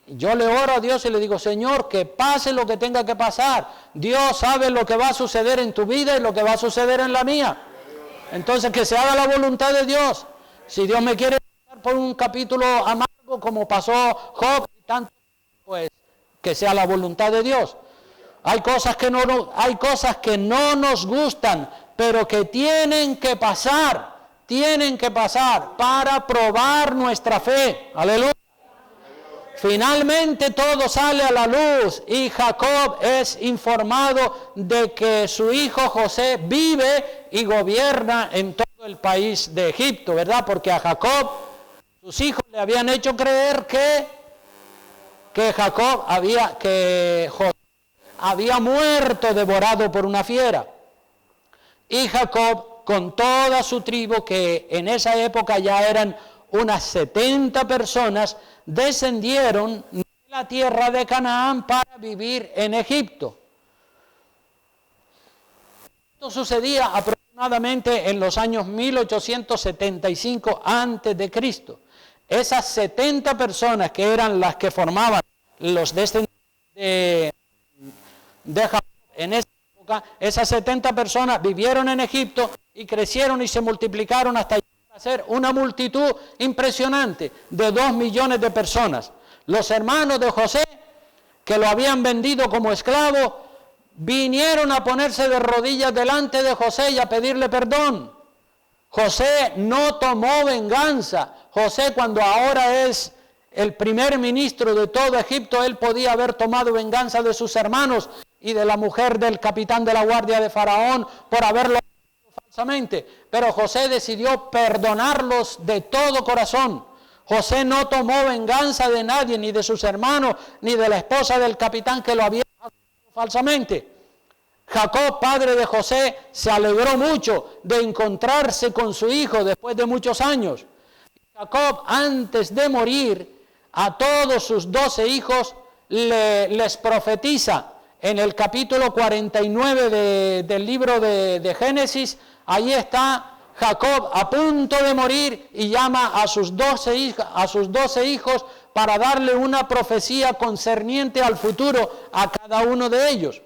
Yo le oro a Dios y le digo: Señor, que pase lo que tenga que pasar. Dios sabe lo que va a suceder en tu vida y lo que va a suceder en la mía. Entonces, que se haga la voluntad de Dios. Si Dios me quiere pasar por un capítulo amargo como pasó Job y tanto, pues que sea la voluntad de Dios. Hay cosas que no nos gustan, pero que tienen que pasar para probar nuestra fe. Aleluya. Finalmente todo sale a la luz y Jacob es informado de que su hijo José vive y gobierna en todo el país de Egipto, ¿verdad? Porque a Jacob, sus hijos le habían hecho creer que José había muerto devorado por una fiera. Y Jacob, con toda su tribu, que en esa época ya eran unas 70 personas, descendieron de la tierra de Canaán para vivir en Egipto. Esto sucedía aproximadamente en los años 1875 a.C. Esas 70 personas que eran las que formaban los descendientes de Jacob en esa época, esas 70 personas vivieron en Egipto y crecieron y se multiplicaron hasta a ser una multitud impresionante de 2 millones de personas. Los hermanos de José, que lo habían vendido como esclavo, vinieron a ponerse de rodillas delante de José y a pedirle perdón. José no tomó venganza. José, cuando ahora es el primer ministro de todo Egipto, él podía haber tomado venganza de sus hermanos y de la mujer del capitán de la guardia de Faraón por haberlo falsamente, pero José decidió perdonarlos de todo corazón. José no tomó venganza de nadie, ni de sus hermanos, ni de la esposa del capitán que lo había acusado falsamente. Jacob, padre de José, se alegró mucho de encontrarse con su hijo después de muchos años. Jacob, antes de morir, a todos sus 12 hijos les profetiza. En el capítulo 49 del libro de Génesis, ahí está Jacob a punto de morir y llama a sus 12 hijos para darle una profecía concerniente al futuro a cada uno de ellos.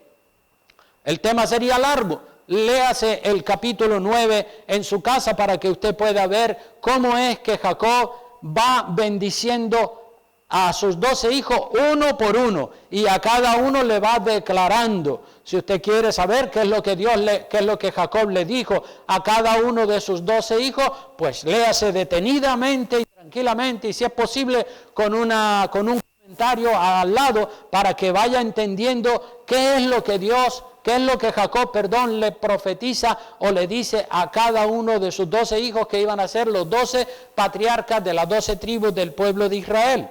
El tema sería largo. Léase el capítulo 9 en su casa para que usted pueda ver cómo es que Jacob va bendiciendo a sus 12 hijos uno por uno, y a cada uno le va declarando. Si usted quiere saber qué es lo que qué es lo que Jacob le dijo a cada uno de sus 12 hijos, pues léase detenidamente y tranquilamente, y si es posible con un comentario al lado, para que vaya entendiendo qué es lo que Jacob, le profetiza o le dice a cada uno de sus 12 hijos, que iban a ser los 12 patriarcas de las 12 tribus del pueblo de Israel.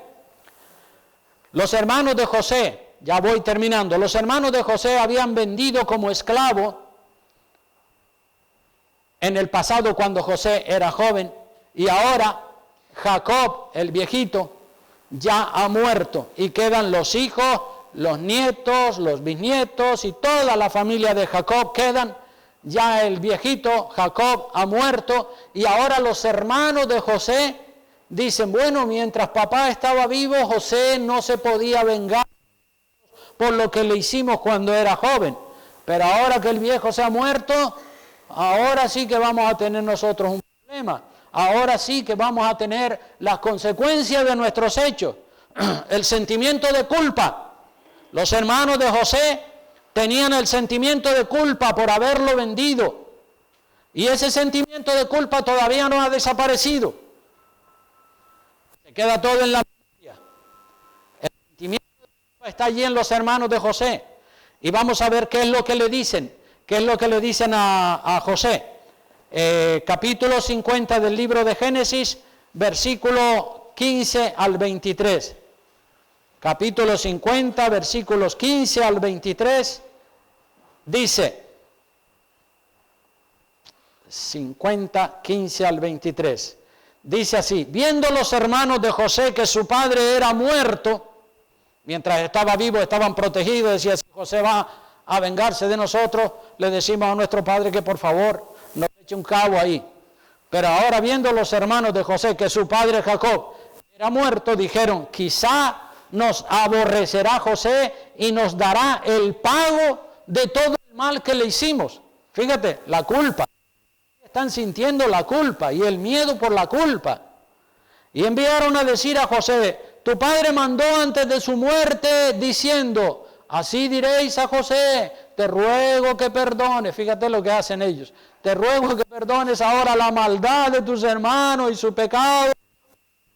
Los hermanos de José, ya voy terminando, los hermanos de José habían vendido como esclavo en el pasado cuando José era joven, y ahora Jacob, el viejito, ya ha muerto, y quedan los hijos, los nietos, los bisnietos y toda la familia de Jacob quedan. Ya el viejito Jacob ha muerto, y ahora los hermanos de José dicen, bueno, mientras papá estaba vivo, José no se podía vengar por lo que le hicimos cuando era joven, pero ahora que el viejo se ha muerto, ahora sí que vamos a tener nosotros un problema, ahora sí que vamos a tener las consecuencias de nuestros hechos, el sentimiento de culpa. Los hermanos de José tenían el sentimiento de culpa por haberlo vendido, y ese sentimiento de culpa todavía no ha desaparecido. Se queda todo en la memoria. El sentimiento de culpa está allí en los hermanos de José. Y vamos a ver qué es lo que le dicen. ¿Qué es lo que le dicen a José? Capítulo 50 del libro de Génesis, versículo 15 al 23. Capítulo 50, versículos 15 al 23, dice, 50, 15 al 23. Dice así: viendo los hermanos de José que su padre era muerto, mientras estaba vivo estaban protegidos, decía, si José va a vengarse de nosotros, le decimos a nuestro padre que por favor nos eche un cabo ahí. Pero ahora viendo los hermanos de José que su padre Jacob era muerto, dijeron, quizá nos aborrecerá José y nos dará el pago de todo el mal que le hicimos. Fíjate, la culpa. Están sintiendo la culpa y el miedo por la culpa. Y enviaron a decir a José, tu padre mandó antes de su muerte diciendo, así diréis a José, te ruego que perdones. Fíjate lo que hacen ellos. Te ruego que perdones ahora la maldad de tus hermanos y su pecado.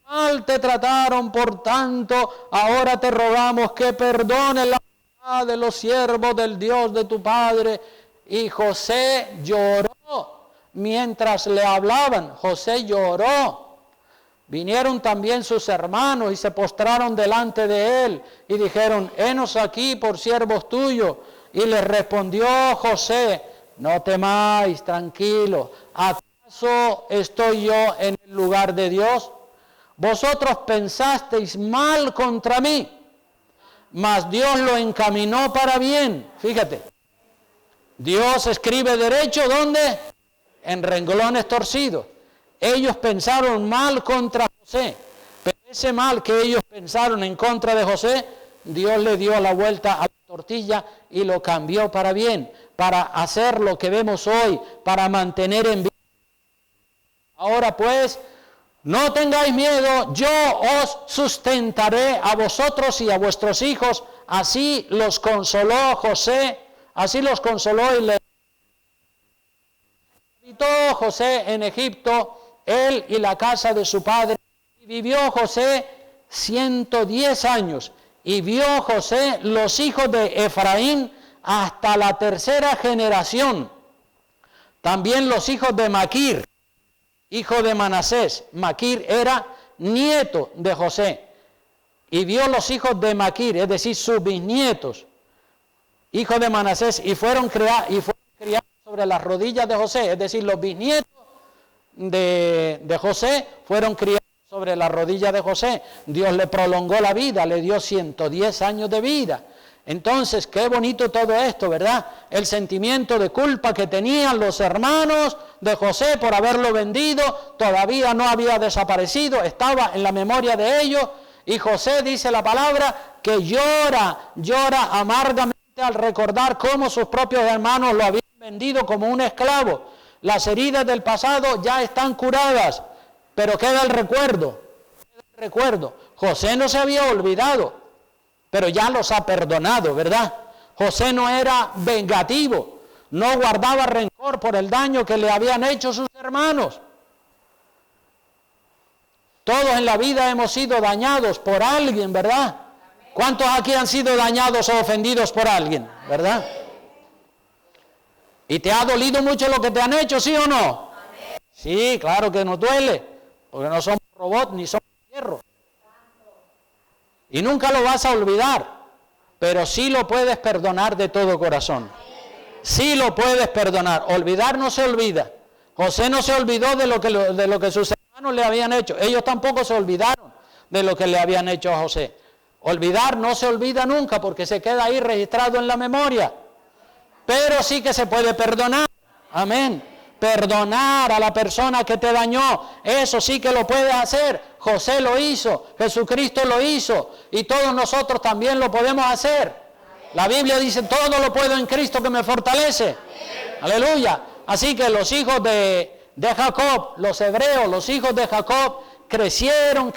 Mal te trataron, por tanto, ahora te rogamos que perdones la maldad de los siervos del Dios de tu padre. Y José lloró. Mientras le hablaban, José lloró. Vinieron también sus hermanos y se postraron delante de él y dijeron, henos aquí por siervos tuyos. Y les respondió José, no temáis, tranquilo, ¿acaso estoy yo en el lugar de Dios? Vosotros pensasteis mal contra mí, mas Dios lo encaminó para bien. Fíjate, Dios escribe derecho, ¿dónde? En renglones torcidos. Ellos pensaron mal contra José, pero ese mal que ellos pensaron en contra de José, Dios le dio la vuelta a la tortilla y lo cambió para bien, para hacer lo que vemos hoy, para mantener en vida. Ahora pues, no tengáis miedo, yo os sustentaré a vosotros y a vuestros hijos. Así los consoló José, así los consoló y le habitó José en Egipto, él y la casa de su padre. Y vivió José 110 años. Y vio José los hijos de Efraín hasta la tercera generación. También los hijos de Maquir, hijo de Manasés. Maquir era nieto de José. Y vio los hijos de Maquir, es decir, sus bisnietos, hijos de Manasés, y fueron criados sobre las rodillas de José, es decir, los bisnietos de José fueron criados sobre la rodilla de José. Dios le prolongó la vida, le dio 110 años de vida. Entonces, qué bonito todo esto, ¿verdad? El sentimiento de culpa que tenían los hermanos de José por haberlo vendido, todavía no había desaparecido, estaba en la memoria de ellos. Y José, dice la palabra, que llora amargamente al recordar cómo sus propios hermanos lo habían vendido como un esclavo. Las heridas del pasado ya están curadas, pero queda el recuerdo recuerdo. José no se había olvidado, pero ya los ha perdonado, ¿verdad? José no era vengativo, no guardaba rencor por el daño que le habían hecho sus hermanos. Todos en la vida hemos sido dañados por alguien, ¿verdad? ¿Cuántos aquí han sido dañados o ofendidos por alguien, verdad? ¿Y te ha dolido mucho lo que te han hecho, sí o no? Sí, claro que nos duele, porque no somos robots ni somos hierro. Y nunca lo vas a olvidar, pero sí lo puedes perdonar de todo corazón. Sí lo puedes perdonar. Olvidar no se olvida. José no se olvidó de lo que sus hermanos le habían hecho. Ellos tampoco se olvidaron de lo que le habían hecho a José. Olvidar no se olvida nunca porque se queda ahí registrado en la memoria. Pero sí que se puede perdonar. Amén. Perdonar a la persona que te dañó, eso sí que lo puedes hacer. José lo hizo, Jesucristo lo hizo y todos nosotros también lo podemos hacer. La Biblia dice, todo lo puedo en Cristo que me fortalece. Aleluya. Así que los hijos de Jacob, los hebreos, los hijos de Jacob, crecieron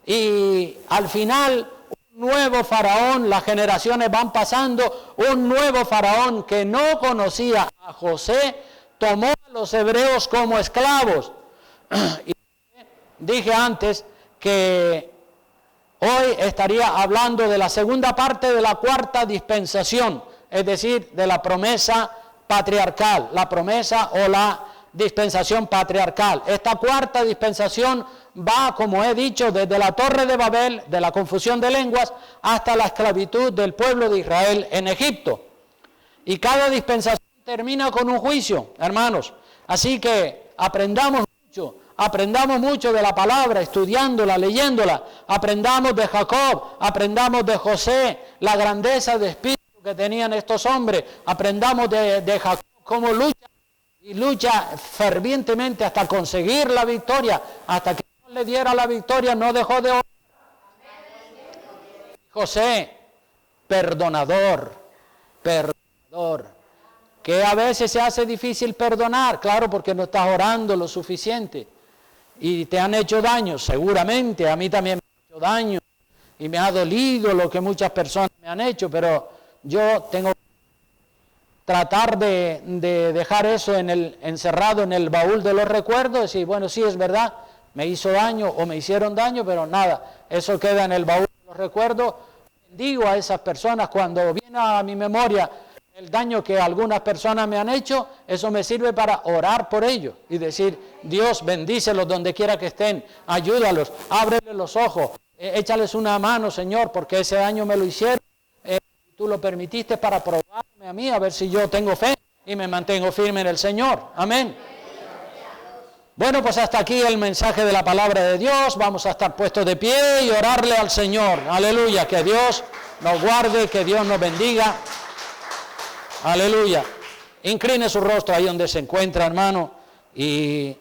y al final un nuevo faraón, las generaciones van pasando, un nuevo faraón que no conocía a José, tomó a los hebreos como esclavos. Y dije antes que hoy estaría hablando de la segunda parte de la cuarta dispensación, es decir, de la promesa patriarcal, la promesa o la dispensación patriarcal. Esta cuarta dispensación va, como he dicho, desde la Torre de Babel, de la confusión de lenguas, hasta la esclavitud del pueblo de Israel en Egipto. Y cada dispensación termina con un juicio, hermanos. Así que aprendamos mucho de la palabra, estudiándola, leyéndola. Aprendamos de Jacob, aprendamos de José, la grandeza de espíritu que tenían estos hombres. Aprendamos de Jacob cómo lucha fervientemente hasta conseguir la victoria, hasta que Dios le diera la victoria, no dejó de orar. José, perdonador, que a veces se hace difícil perdonar, claro, porque no estás orando lo suficiente y te han hecho daño, seguramente, a mí también me han hecho daño y me ha dolido lo que muchas personas me han hecho, pero yo tengo que tratar de dejar eso encerrado en el baúl de los recuerdos, y decir, bueno, sí es verdad, me hizo daño o me hicieron daño, pero nada, eso queda en el baúl de los recuerdos. Bendigo a esas personas cuando viene a mi memoria el daño que algunas personas me han hecho, eso me sirve para orar por ellos y decir, Dios, bendícelos donde quiera que estén, ayúdalos, ábreles los ojos, échales una mano, Señor, porque ese daño me lo hicieron, tú lo permitiste para probarme a mí, a ver si yo tengo fe y me mantengo firme en el Señor. Amén. Bueno, pues hasta aquí el mensaje de la palabra de Dios. Vamos a estar puestos de pie y orarle al Señor. Aleluya, que Dios nos guarde, que Dios nos bendiga. Aleluya. Incline su rostro ahí donde se encuentra, hermano, y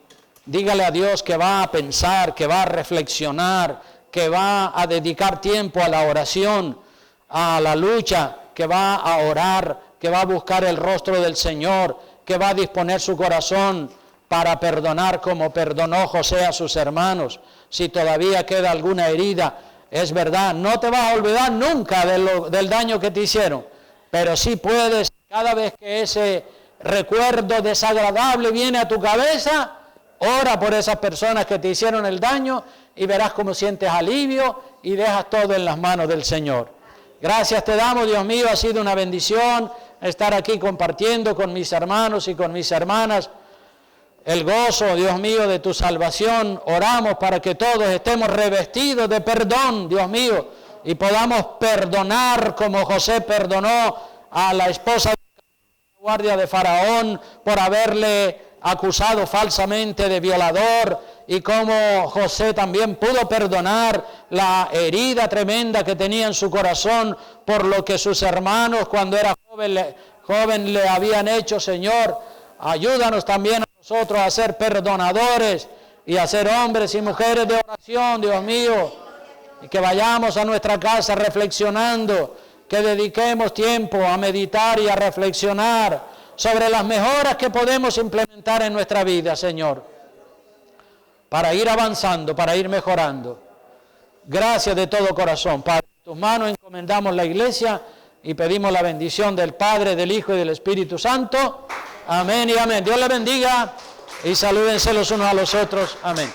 dígale a Dios que va a pensar, que va a reflexionar, que va a dedicar tiempo a la oración, a la lucha, que va a orar, que va a buscar el rostro del Señor, que va a disponer su corazón para perdonar como perdonó José a sus hermanos. Si todavía queda alguna herida, es verdad, no te vas a olvidar nunca del daño que te hicieron, pero sí puedes, cada vez que ese recuerdo desagradable viene a tu cabeza, ora por esas personas que te hicieron el daño y verás cómo sientes alivio y dejas todo en las manos del Señor. Gracias te damos, Dios mío, ha sido una bendición estar aquí compartiendo con mis hermanos y con mis hermanas el gozo, Dios mío, de tu salvación. Oramos para que todos estemos revestidos de perdón, Dios mío, y podamos perdonar como José perdonó a la esposa de la guardia de Faraón por haberle acusado falsamente de violador, y como José también pudo perdonar la herida tremenda que tenía en su corazón por lo que sus hermanos cuando era joven le habían hecho. Señor, ayúdanos también a nosotros a ser perdonadores y a ser hombres y mujeres de oración, Dios mío, y que vayamos a nuestra casa reflexionando, que dediquemos tiempo a meditar y a reflexionar sobre las mejoras que podemos implementar en nuestra vida, Señor, para ir avanzando, para ir mejorando. Gracias de todo corazón, Padre. En tus manos encomendamos la iglesia y pedimos la bendición del Padre, del Hijo y del Espíritu Santo. Amén y amén. Dios les bendiga y salúdense los unos a los otros. Amén.